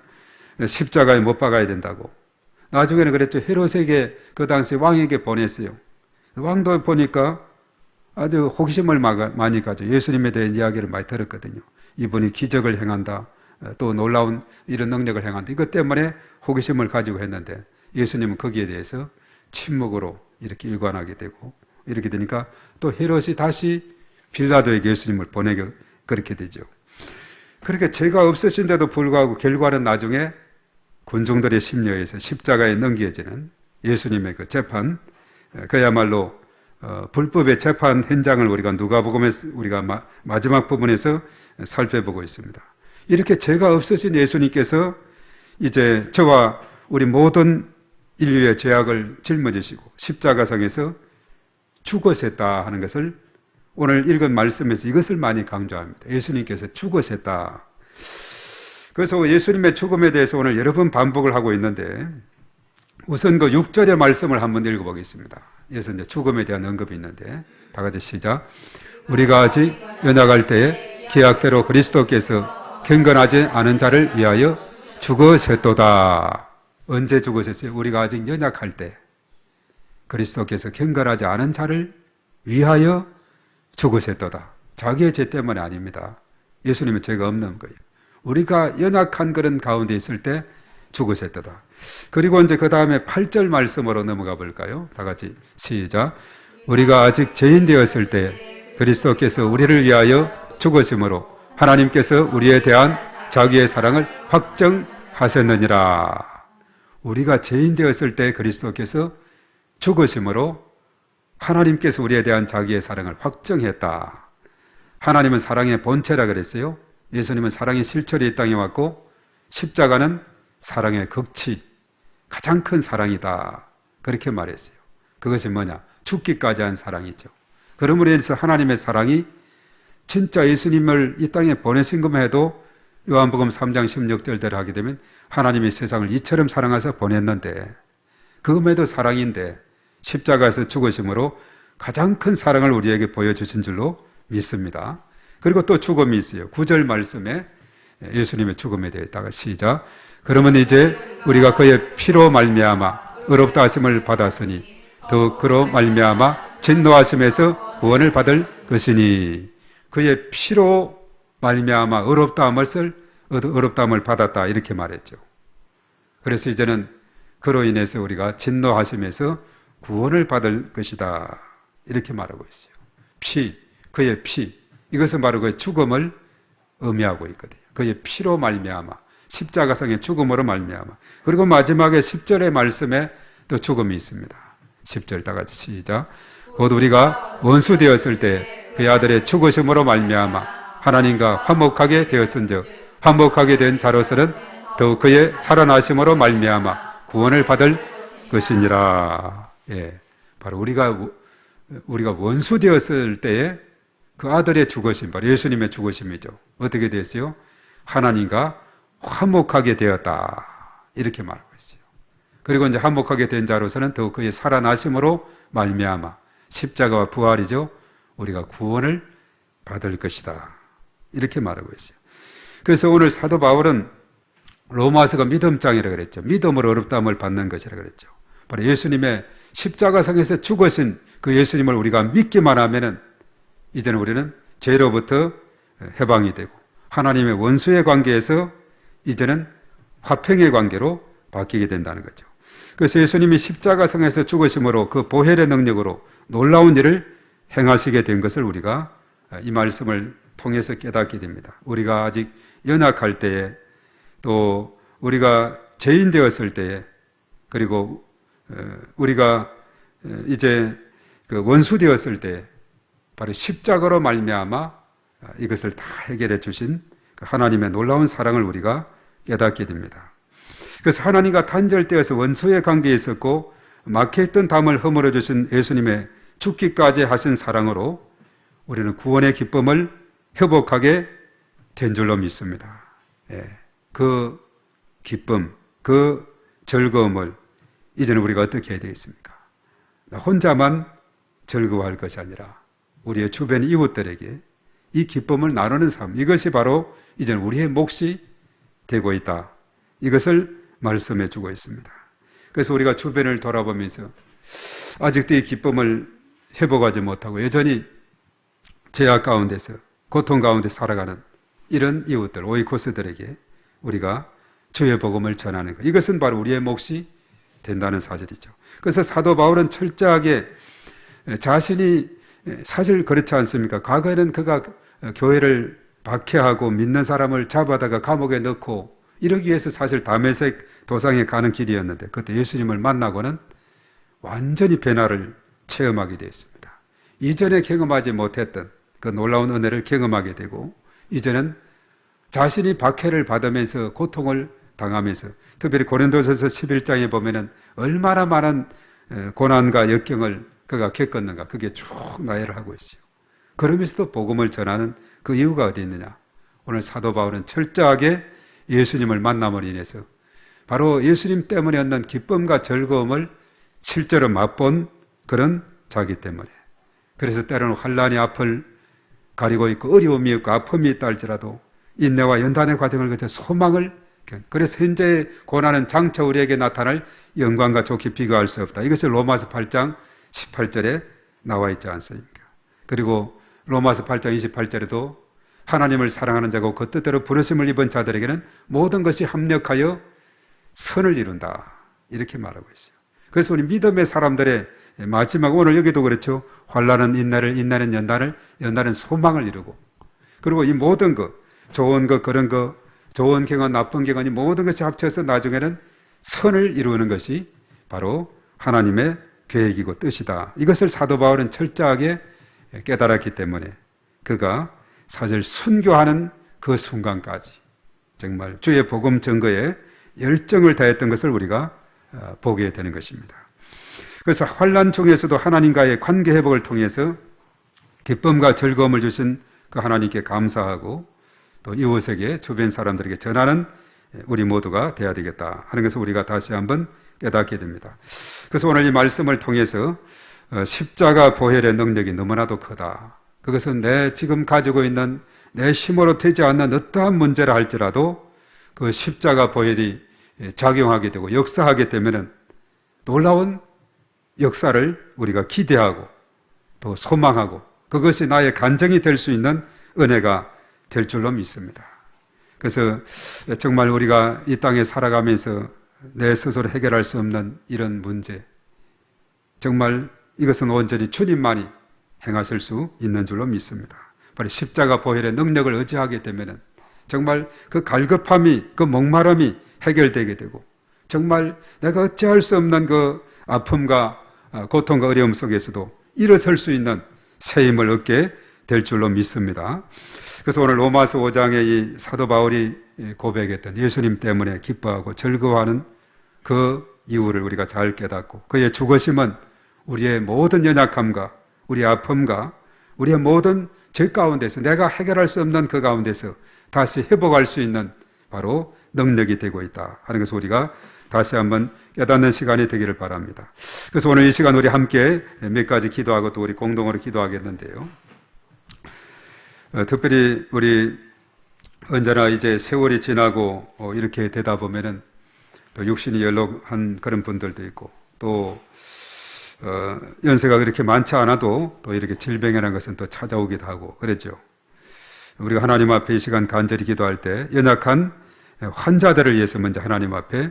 십자가에 못 박아야 된다고. 나중에는 그랬죠. 헤롯에게 그 당시 왕에게 보냈어요. 왕도 보니까 아주 호기심을 많이 가져 예수님에 대한 이야기를 많이 들었거든요. 이분이 기적을 행한다, 또 놀라운 이런 능력을 행한다. 이것 때문에 호기심을 가지고 했는데 예수님은 거기에 대해서 침묵으로 이렇게 일관하게 되고 이렇게 되니까 또 헤롯이 다시 빌라도에게 예수님을 보내게 그렇게 되죠. 그렇게 죄가 없으신데도 불구하고 결과는 나중에 군중들의 심려에서 십자가에 넘겨지는 예수님의 그 재판, 그야말로 불법의 재판 현장을 우리가 누가복음에서 우리가 마지막 부분에서 살펴보고 있습니다. 이렇게 죄가 없으신 예수님께서 이제 저와 우리 모든 인류의 죄악을 짊어지시고 십자가상에서 죽으셨다 하는 것을 오늘 읽은 말씀에서 이것을 많이 강조합니다. 예수님께서 죽으셨다. 그래서 예수님의 죽음에 대해서 오늘 여러 번 반복을 하고 있는데 우선 그 6절의 말씀을 한번 읽어보겠습니다. 여기서 이제 죽음에 대한 언급이 있는데 다 같이 시작. 우리가 아직 연약할 때에 기약대로 그리스도께서 경건하지 않은 자를 위하여 죽으셨도다. 언제 죽으셨어요? 우리가 아직 연약할 때 그리스도께서 경건하지 않은 자를 위하여 죽으셨도다. 자기의 죄 때문에 아닙니다. 예수님은 죄가 없는 거예요. 우리가 연약한 그런 가운데 있을 때 죽으셨도다. 그리고 이제 그 다음에 8절 말씀으로 넘어가 볼까요? 다 같이 시작. 우리가 아직 죄인 되었을 때 그리스도께서 우리를 위하여 죽으심으로 하나님께서 우리에 대한 자기의 사랑을 확정하셨느니라. 우리가 죄인 되었을 때 그리스도께서 죽으심으로 하나님께서 우리에 대한 자기의 사랑을 확정했다. 하나님은 사랑의 본체라 그랬어요. 예수님은 사랑의 실체로 이 땅에 왔고 십자가는 사랑의 극치, 가장 큰 사랑이다. 그렇게 말했어요. 그것이 뭐냐? 죽기까지 한 사랑이죠. 그러므로 인해서 하나님의 사랑이 진짜 예수님을 이 땅에 보내신 것만 해도 요한복음 3장 16절대로 하게 되면 하나님이 세상을 이처럼 사랑하사 보냈는데 그것만 해도 사랑인데 십자가에서 죽으심으로 가장 큰 사랑을 우리에게 보여주신 줄로 믿습니다. 그리고 또 죽음이 있어요. 9절 말씀에 예수님의 죽음에 대해다가 시작. 그러면 이제 우리가 그의 피로 말미암아 의롭다 하심을 받았으니 더 그로 말미암아 진노하심에서 구원을 받을 것이니 그의 피로 말미암아 의롭다함을 받았다 이렇게 말했죠. 그래서 이제는 그로 인해서 우리가 진노하심에서 구원을 받을 것이다 이렇게 말하고 있어요. 피, 그의 피, 이것은 바로 그의 죽음을 의미하고 있거든요. 그의 피로 말미암아 십자가상의 죽음으로 말미암아. 그리고 마지막에 10절의 말씀에 또 죽음이 있습니다. 10절 다 같이 시작. 곧 우리가 원수 되었을 때 그의 아들의 죽으심으로 말미암아 하나님과 화목하게 되었은즉 화목하게 된 자로서는 더 그의 살아나심으로 말미암아 구원을 받을 것이니라. 예, 바로 우리가 원수 되었을 때에 그 아들의 죽으심, 바로 예수님의 죽으심이죠. 어떻게 됐어요? 하나님과 화목하게 되었다 이렇게 말하고 있어요. 그리고 이제 화목하게 된 자로서는 더 그의 살아나심으로 말미암아 십자가와 부활이죠. 우리가 구원을 받을 것이다 이렇게 말하고 있어요. 그래서 오늘 사도 바울은 로마서가 믿음장이라고 그랬죠. 믿음으로 의롭다함을 받는 것이라고 그랬죠. 바로 예수님의 십자가상에서 죽으신 그 예수님을 우리가 믿기만 하면은 이제는 우리는 죄로부터 해방이 되고 하나님의 원수의 관계에서 이제는 화평의 관계로 바뀌게 된다는 거죠. 그래서 예수님이 십자가상에서 죽으심으로 그 보혈의 능력으로 놀라운 일을 행하시게 된 것을 우리가 이 말씀을 통해서 깨닫게 됩니다. 우리가 아직 연약할 때에 또 우리가 죄인 되었을 때에 그리고 우리가 이제 그 원수 되었을 때 바로 십자가로 말미암아 이것을 다 해결해 주신 하나님의 놀라운 사랑을 우리가 깨닫게 됩니다. 그래서 하나님과 단절되어서 원수의 관계에 있었고 막혀있던 담을 허물어 주신 예수님의 죽기까지 하신 사랑으로 우리는 구원의 기쁨을 회복하게 된 줄로 믿습니다. 예, 그 기쁨, 그 즐거움을 이제는 우리가 어떻게 해야 되겠습니까? 나 혼자만 즐거워할 것이 아니라 우리의 주변 이웃들에게 이 기쁨을 나누는 삶, 이것이 바로 이제는 우리의 몫이 되고 있다. 이것을 말씀해 주고 있습니다. 그래서 우리가 주변을 돌아보면서 아직도 이 기쁨을 회복하지 못하고 여전히 죄악 가운데서 고통 가운데 살아가는 이런 이웃들, 오이코스들에게 우리가 주의 복음을 전하는 것, 이것은 바로 우리의 몫이 된다는 사실이죠. 그래서 사도 바울은 철저하게 자신이 사실 그렇지 않습니까? 과거에는 그가 교회를 박해하고 믿는 사람을 잡아다가 감옥에 넣고 이러기 위해서 사실 다메섹 도상에 가는 길이었는데 그때 예수님을 만나고는 완전히 변화를 체험하게 되었습니다. 이전에 경험하지 못했던 그 놀라운 은혜를 경험하게 되고 이제는 자신이 박해를 받으면서 고통을 당하면서 특별히 고린도전서 11장에 보면은 얼마나 많은 고난과 역경을 그가 겪었는가 그게 쭉 나열을 하고 있어요. 그러면서도 복음을 전하는 그 이유가 어디 있느냐? 오늘 사도 바울은 철저하게 예수님을 만남으로 인해서 바로 예수님 때문에 얻는 기쁨과 즐거움을 실제로 맛본 그런 자기 때문에 그래서 때로는 환난이 앞을 가리고 있고 어려움이 있고 아픔이 있다 할지라도 인내와 연단의 과정을 거쳐 소망을 그래서 현재의 고난은 장차 우리에게 나타날 영광과 좋게 비교할 수 없다. 이것이 로마서 8장 18절에 나와 있지 않습니까? 그리고 로마서 8장 28절에도 하나님을 사랑하는 자고 그 뜻대로 부르심을 입은 자들에게는 모든 것이 합력하여 선을 이룬다. 이렇게 말하고 있어요. 그래서 우리 믿음의 사람들의 마지막 오늘 여기도 그렇죠. 환난은 인내를, 인내는 연단을, 연단은 소망을 이루고 그리고 이 모든 것, 좋은 것, 그런 것, 좋은 경험, 나쁜 경험 이 모든 것이 합쳐서 나중에는 선을 이루는 것이 바로 하나님의 계획이고 뜻이다. 이것을 사도 바울은 철저하게 깨달았기 때문에 그가 사실 순교하는 그 순간까지 정말 주의 복음 증거에 열정을 다했던 것을 우리가 보게 되는 것입니다. 그래서 환난 중에서도 하나님과의 관계 회복을 통해서 기쁨과 즐거움을 주신 그 하나님께 감사하고 또 이웃에게 주변 사람들에게 전하는 우리 모두가 되어야 되겠다 하는 것을 우리가 다시 한번 깨닫게 됩니다. 그래서 오늘 이 말씀을 통해서 십자가 보혈의 능력이 너무나도 크다. 그것은 내 지금 가지고 있는 내 힘으로 되지 않는 어떠한 문제라 할지라도 그 십자가 보혈이 작용하게 되고 역사하게 되면 놀라운 역사를 우리가 기대하고 또 소망하고 그것이 나의 간증이 될 수 있는 은혜가 될 줄로 믿습니다. 그래서 정말 우리가 이 땅에 살아가면서 내 스스로 해결할 수 없는 이런 문제, 정말 이것은 온전히 주님만이 행하실 수 있는 줄로 믿습니다. 바로 십자가 보혈의 능력을 의지하게 되면 정말 그 갈급함이, 그 목마름이 해결되게 되고 정말 내가 어찌할 수 없는 그 아픔과 고통과 어려움 속에서도 일어설 수 있는 새 힘을 얻게 될 줄로 믿습니다. 그래서 오늘 로마서 5장의 이 사도 바울이 고백했던 예수님 때문에 기뻐하고 즐거워하는 그 이유를 우리가 잘 깨닫고 그의 죽으심은 우리의 모든 연약함과 우리의 아픔과 우리의 모든 죄 가운데서 내가 해결할 수 없는 그 가운데서 다시 회복할 수 있는 바로 능력이 되고 있다 하는 것을 우리가 다시 한번 깨닫는 시간이 되기를 바랍니다. 그래서 오늘 이 시간 우리 함께 몇 가지 기도하고 또 우리 공동으로 기도하겠는데요. 특별히 우리 언제나 이제 세월이 지나고 이렇게 되다 보면은 또 육신이 연록한 그런 분들도 있고 또 연세가 그렇게 많지 않아도 또 이렇게 질병이라는 것은 또 찾아오기도 하고 그랬죠. 우리가 하나님 앞에 이 시간 간절히 기도할 때 연약한 환자들을 위해서 먼저 하나님 앞에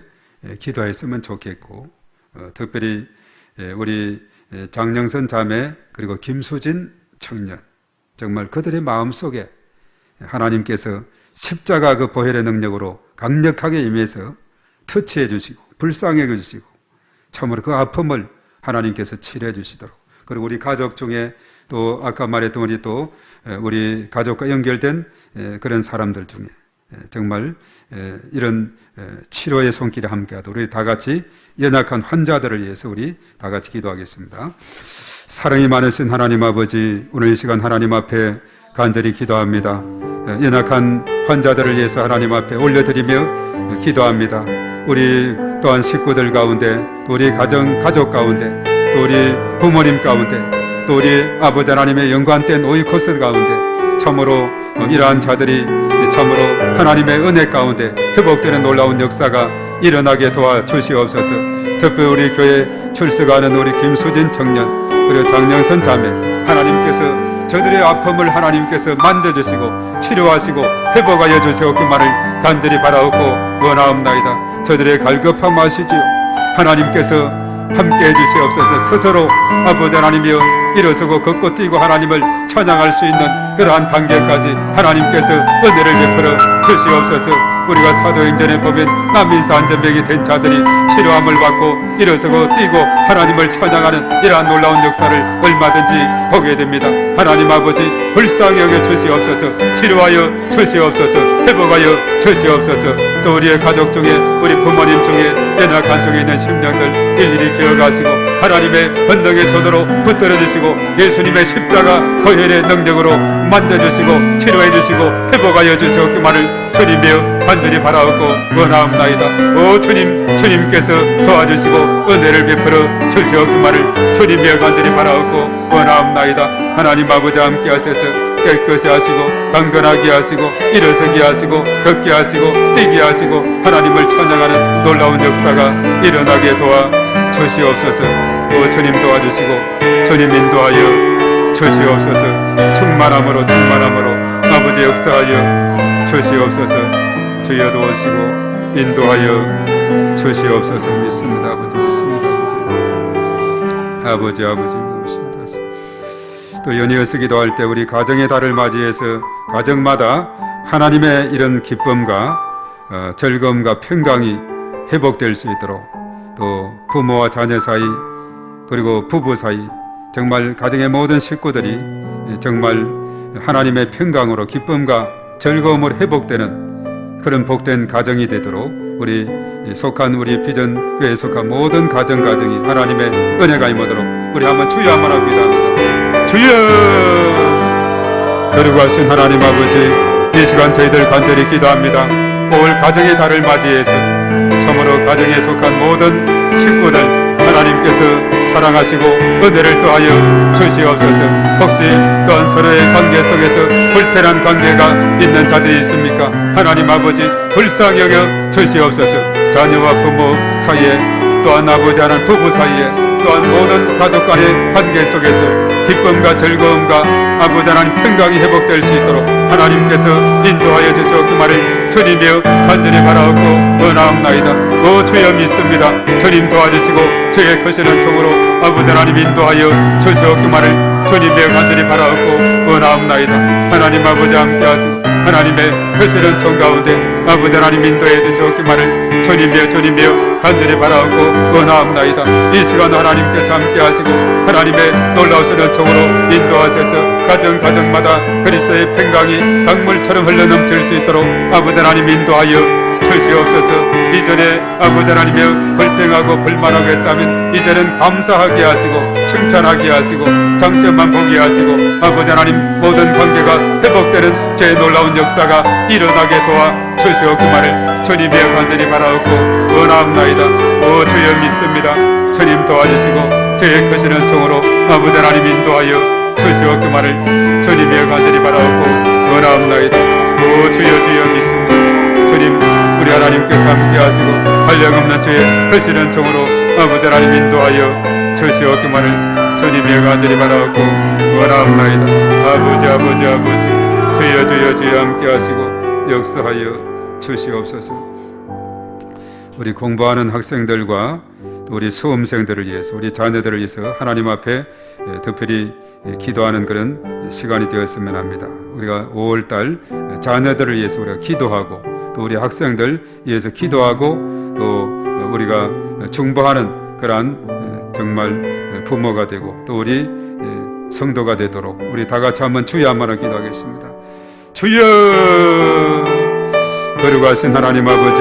기도했으면 좋겠고 특별히 우리 장영선 자매 그리고 김수진 청년 정말 그들의 마음속에 하나님께서 십자가 그 보혈의 능력으로 강력하게 임해서 터치해 주시고 불쌍해 주시고 참으로 그 아픔을 하나님께서 치료해 주시도록 그리고 우리 가족 중에 또 아까 말했던 우리 가족과 연결된 그런 사람들 중에 정말 이런 치료의 손길에 함께하도록 우리 다 같이 연약한 환자들을 위해서 우리 다 같이 기도하겠습니다. 사랑이 많으신 하나님 아버지, 오늘 이 시간 하나님 앞에 간절히 기도합니다. 연약한 환자들을 위해서 하나님 앞에 올려드리며 기도합니다. 우리 또한 식구들 가운데, 또 우리 가족 가운데, 또 우리 부모님 가운데, 또 우리 아버지 하나님의 영광된 오이코스 가운데 참으로 이러한 자들이 참으로 하나님의 은혜 가운데 회복되는 놀라운 역사가 일어나게 도와주시옵소서. 특히 우리 교회 출석하는 우리 김수진 청년 그리고 장영선 자매 하나님께서 저들의 아픔을 하나님께서 만져주시고 치료하시고 회복하여 주시옵기만을 간절히 바라옵고 원하옵나이다. 저들의 갈급함 아시지요. 하나님께서 함께해 주시옵소서. 스스로 아버지 하나님이여 일어서고 걷고 뛰고 하나님을 찬양할 수 있는 그러한 단계까지 하나님께서 은혜를 베풀어 주시옵소서. 우리가 사도행전에 보면 난민사 안전병이 된 자들이 치료함을 받고 일어서고 뛰고 하나님을 찬양하는 이러한 놀라운 역사를 얼마든지 보게 됩니다. 하나님 아버지 불쌍히 여겨 주시옵소서. 치료하여 주시옵소서. 회복하여 주시옵소서. 또 우리의 가족 중에 우리 부모님 중에 연약한 중에 있는 심령들 일일이 기억하시고 하나님의 권능의 손으로 붙들어 주시고 예수님의 십자가 보혈의 능력으로 만져주시고 치료해 주시고 회복하여 주시옵기만을 주님이여 간절히 바라옵고 원하옵나이다. 오 주님께서 도와주시고 은혜를 베풀어 주시옵기만을 주님이여 간절히 바라옵고 원하옵나이다. 하나님 아버지 함께 하셔서 깨끗이 하시고 강건하게 하시고 일어서게 하시고 걷게 하시고 뛰게 하시고 하나님을 찬양하는 놀라운 역사가 일어나게 도와 주시옵소서. 오 주님 도와주시고 주님 인도하여 주시옵소서. 충만함으로 아버지 역사하여 주시옵소서. 주여 도우시고 인도하여 주시옵소서. 믿습니다. 아버지 믿습니다. 아버지 믿습니다. 또 연이어서 기도할 때 우리 가정의 달을 맞이해서 가정마다 하나님의 이런 기쁨과 즐거움과 평강이 회복될 수 있도록 또 부모와 자녀 사이 그리고 부부 사이, 정말 가정의 모든 식구들이 정말 하나님의 평강으로 기쁨과 즐거움으로 회복되는 그런 복된 가정이 되도록 우리 속한 우리 비전 교회에 속한 모든 가정이 하나님의 은혜가 임하도록 우리 한번 주여 한번 하고 기도합니다. 주여! 거룩하신 하나님 아버지, 이 시간 저희들 간절히 기도합니다. 올 가정의 달을 맞이해서 참으로 가정에 속한 모든 식구들 하나님께서 사랑하시고 은혜를 더하여 주시옵소서. 혹시 또한 서로의 관계 속에서 불편한 관계가 있는 자들이 있습니까? 하나님 아버지 불쌍히 여겨 주시옵소서. 자녀와 부모 사이에, 또한 아버지 하나님 부부 사이에, 또한 모든 가족 간의 관계 속에서 기쁨과 즐거움과 아버지 하나님 평강이 회복될 수 있도록 하나님께서 인도하여 주시옵기만을 주님이여 간절히 바라옵고 원하옵나이다. 오 주여 믿습니다. 주님 도와주시고 주의 크시는 종으로 아버지 하나님 인도하여 주시옵기만을 주님이여 간절히 바라옵고 원하옵나이다. 하나님 아버지 함께하시고 하나님의 크시는 종 가운데 아버지 하나님 인도해 주시옵기만을 주님이여 간절히 바라옵고 원하옵나이다. 이 시간 하나님께서 함께하시고 하나님의 놀라우시는 종으로 인도하셔서 가정마다 그리스도의 평강이 강물처럼 흘러넘칠 수 있도록 아버지 하나님 인도하여 주시옵소서. 이전에 아버지 하나님의 불평하고 불만하고 했다면 이제는 감사하게 하시고 칭찬하게 하시고 장점만 보게 하시고 아버지 하나님 모든 관계가 회복되는 제 놀라운 역사가 일어나게 도와 주시옵기만을 주님의 간절히 바라옵고 원하옵나이다. 오 주여 믿습니다. 주님 도와주시고 주의 크시는 종으로 아버지 하나님 인도하여 주시옵기만을 주님의 간절히 바라옵고 원하옵나이다. 오 주여 믿습니다. 주님 우리 하나님께서 함께하시고 한량없는 주의 크시는 종으로 아버지 하나님 인도하여 주시옵기만을 주님의 간절히 바라옵고 원하옵나이다. 아버지 주여 함께하시고 역사하여 주시옵소서. 우리 공부하는 학생들과 또 우리 수험생들을 위해서 우리 자녀들을 위해서 하나님 앞에 특별히 기도하는 그런 시간이 되었으면 합니다. 우리가 5월달 자녀들을 위해서 우리가 기도하고 또 우리 학생들 위해서 기도하고 또 우리가 중보하는 그러한 정말 부모가 되고 또 우리 성도가 되도록 우리 다 같이 한번 주여 한번 기도하겠습니다. 주여! 거룩하신 하나님 아버지,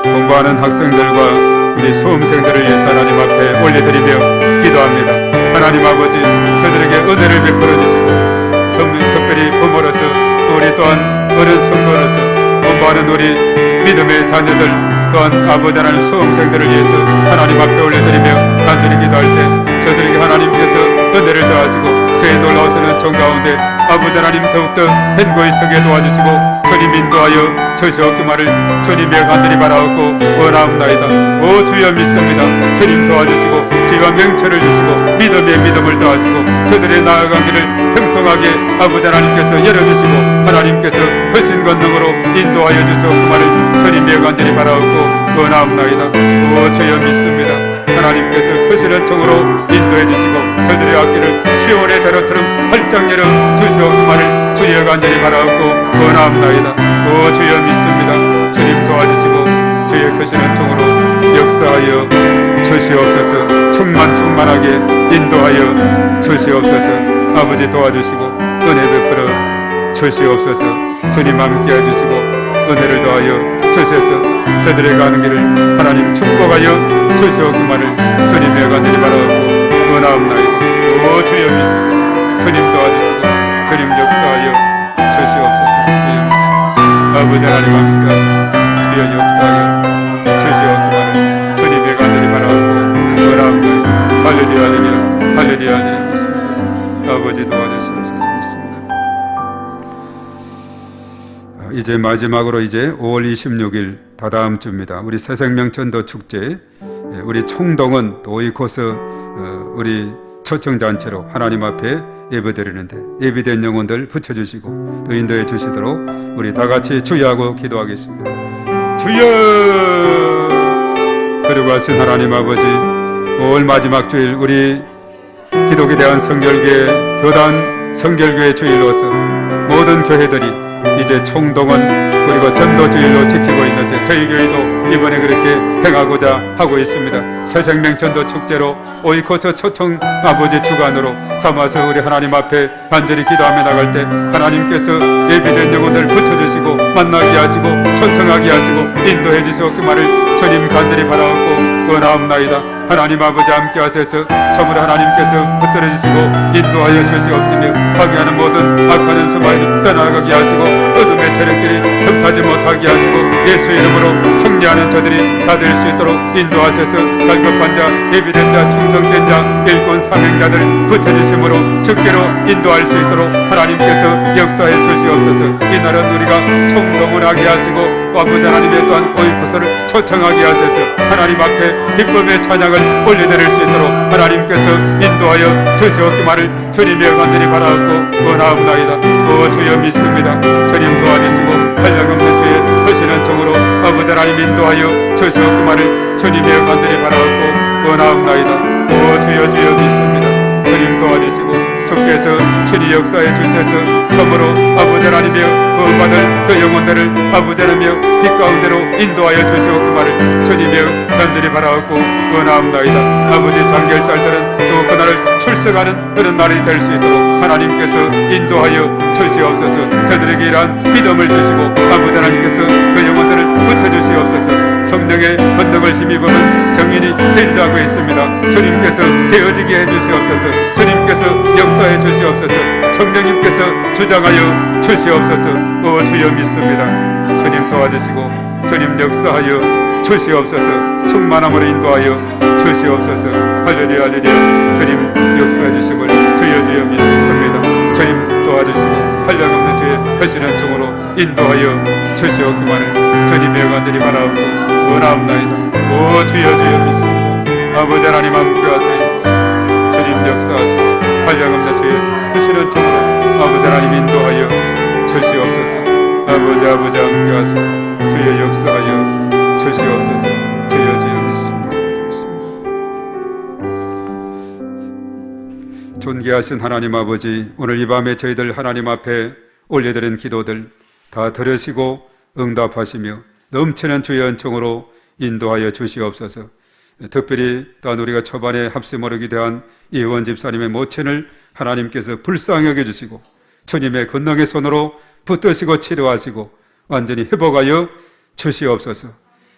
공부하는 학생들과 우리 수험생들을 위해서 하나님 앞에 올려드리며 기도합니다. 하나님 아버지, 저들에게 은혜를 베풀어 주시고 특별히 부모로서 또 우리 또한 어른 성도로서 공부하는 우리 믿음의 자녀들 또한 아버지 하나님 수험생들을 위해서 하나님 앞에 올려드리며 간절히 기도할 때 저들에게 하나님께서 은혜를 더하시고 저의 놀라우시는 종 가운데 아버지 하나님 더욱더 행고히 서게 도와주시고 주님 인도하여 주시옵기만을 주님의 간절히 바라옵고 원하옵나이다. 오 주여 믿습니다. 주님 도와주시고 지혜와 명철을 주시고 믿음의 믿음을 더하시고 저들의 나아간 길을 형통하게 아버지 하나님께서 열어주시고 하나님께서 훨씬 권능으로 인도하여 주시옵기만을 주님의 간절히 바라옵고 원하옵나이다. 오 주여 믿습니다. 하나님께서 크시는 종으로 인도해 주시고 저들의 앞길을 시온의 대로처럼 활짝 열어 주시옵기만을 주여 간절히 바라옵고 원하옵나이다. 오 주여 믿습니다. 주님 도와주시고 주의 크시는 종으로 역사하여 주시옵소서. 충만하게 인도하여 주시옵소서. 아버지 도와주시고 은혜 베풀어 주시옵소서. 주님 함께해 주시고 은혜를 더하여 주셔서 저들의 가는 길을 하나님 축복하여 주시옵기만을 주님의 간절히 바라옵고 원하옵나이다. 오 주여 믿습니다. 주님 도와주시고 주님 역사하여 주시옵소서. 주여 믿습니다. 아버지 하나님 함께하시고 주여 역사하여 주시옵기만을 주님의 간절히 바라옵고 원하옵나이다. 할렐루야 믿습니다. 아버지 도와주시옵소서. 이제 마지막으로 이제 5월 26일 다다음 주입니다. 우리 새생명 전도 축제 우리 총동원 또 오이코스 우리 초청잔치로 하나님 앞에 예배드리는데 예비된 영혼들 붙여주시고 또 인도해 주시도록 우리 다 같이 주여하고 기도하겠습니다. 주여! 거룩하신 하나님 아버지, 5월 마지막 주일 우리 기독에 대한 성결교회 교단 성결교회 주일로서 모든 교회들이 이제 총동원 그리고 전도주의로 지키고 있는데 저희 교회도 이번에 그렇게 행하고자 하고 있습니다. 새생명 전도 축제로 오이코스 초청 아버지 주관으로 삼아서 우리 하나님 앞에 간절히 기도하며 나갈 때 하나님께서 예비된 영혼을 붙여주시고 만나게 하시고 초청하게 하시고 인도해 주시고 그 말을 주님 간절히 바라옵고 원하옵나이다. 하나님 아버지 함께 하셔서 참으로 하나님께서 붙들어 주시고 인도하여 주시옵시며 파괴하는 모든 악한 수마를 떠나가게 하시고 어둠의 세력들이 틈타지 못하게 하시고 예수 이름으로 승리하는 저들이 다 될 수 있도록 인도하셔서 갈급한 자, 예비된 자, 충성된 자, 일꾼 사명자들을 붙여주심으로 주께로 인도할 수 있도록 하나님께서 역사해 주시옵소서. 이날은 우리가 총동원하게 하시고 아버지 하나님의 또한 오이코스를 초청하게 하셔서 하나님 앞에 기쁨의 찬양을 올려드릴 수 있도록 하나님께서 인도하여 주시옵기만을 주님의 간절히 바라옵고 원하옵나이다. 오 주여 믿습니다. 주님 도와주시고 한량없는 주의 크시는 종으로 아버지 하나님 인도하여 주시옵기만을 주님의 간절히 바라옵고 원하옵나이다. 오 주여 주여 믿습니다. 주님 도와주시고 주께서 친히 역사해 주셔서 참으로 아버지 하나님의 구원받을 그 영혼들을 아버지 하나님의 빛 가운데로 인도하여 주시고 그 말을 주님의 간절히 바라옵고 원하옵나이다. 아버지 장결짤들은 또 그날을 출석하는 그런 날이 될 수 있도록 하나님께서 인도하여 주시옵소서. 저들에게 이러한 믿음을 주시고 아버지 하나님께서 그 영혼들을 붙여주시옵소서. 성령의 권능을 힘입으면 정인이 되리라고 했습니다. 주님께서 되어지게 해주시옵소서. 주님께서 역사해 주시옵소서. 성령님께서 주장하여 주시옵소서. 오 주여 믿습니다. 주님 도와주시고 주님 역사하여 주시옵소서. 충만함으로 인도하여 주시옵소서. 할렐루야 할렐루야. 주님 역사해 주심을 주여 주여 믿습니다. 주님 도와주시고 한량없는 주의 하시는 종으로 인도하여 주시옵기만을 주님의 간절히 바라옵고 원하옵나이다. 오 주여 주여 믿습니다. 아버지 하나님 함께하세요. 주님 역사하시고 한량없는 주의 하시는 종으로 아버지 하나님 인도하여 주시옵소서. 아버지 함께하시고 주의 역사하여 주시옵소서. 주여 주여 믿습니다. 존귀하신 하나님 아버지, 오늘 이 밤에 저희들 하나님 앞에 올려드린 기도들 다 들으시고 응답하시며 넘치는 주의 은총으로 인도하여 주시옵소서. 특별히 또한 우리가 초반에 합심어르기 대한 이원 집사님의 모친을 하나님께서 불쌍히 여겨주시고 주님의 권능의 손으로 붙드시고 치료하시고 완전히 회복하여 주시옵소서.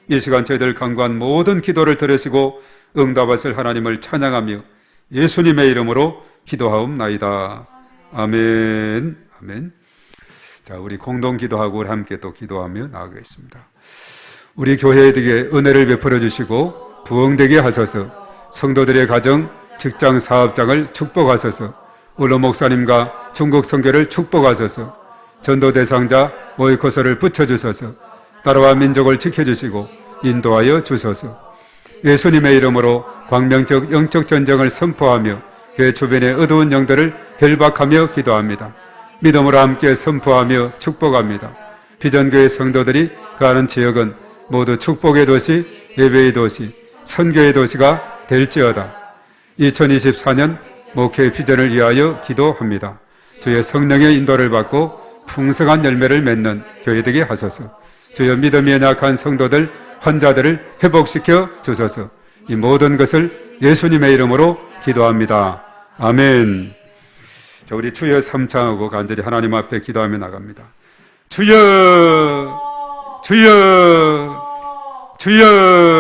이 시간 저희들 간구한 모든 기도를 들으시고 응답하실 하나님을 찬양하며 예수님의 이름으로 기도하옵나이다. 아멘. 아멘. 자, 우리 공동 기도하고 함께 또 기도하며 나아가겠습니다. 우리 교회에게 은혜를 베풀어 주시고 부흥되게 하소서. 성도들의 가정, 직장, 사업장을 축복하소서. 울로 목사님과 중국 선교를 축복하소서. 전도 대상자 오이코스를 붙여주소서. 나라와 민족을 지켜주시고 인도하여 주소서. 예수님의 이름으로 광명적 영적 전쟁을 선포하며 교회 주변의 어두운 영들을 결박하며 기도합니다. 믿음으로 함께 선포하며 축복합니다. 비전교회 성도들이 가는 지역은 모두 축복의 도시, 예배의 도시, 선교의 도시가 될지어다. 2024년 목회 비전을 위하여 기도합니다. 주의 성령의 인도를 받고 풍성한 열매를 맺는 교회 되게 하소서. 주여 믿음이 연약한 성도들, 환자들을 회복시켜 주소서. 이 모든 것을 예수님의 이름으로 기도합니다. 아멘. 자, 우리 주여 삼창하고 간절히 하나님 앞에 기도하며 나갑니다. 주여, 주여, 주여.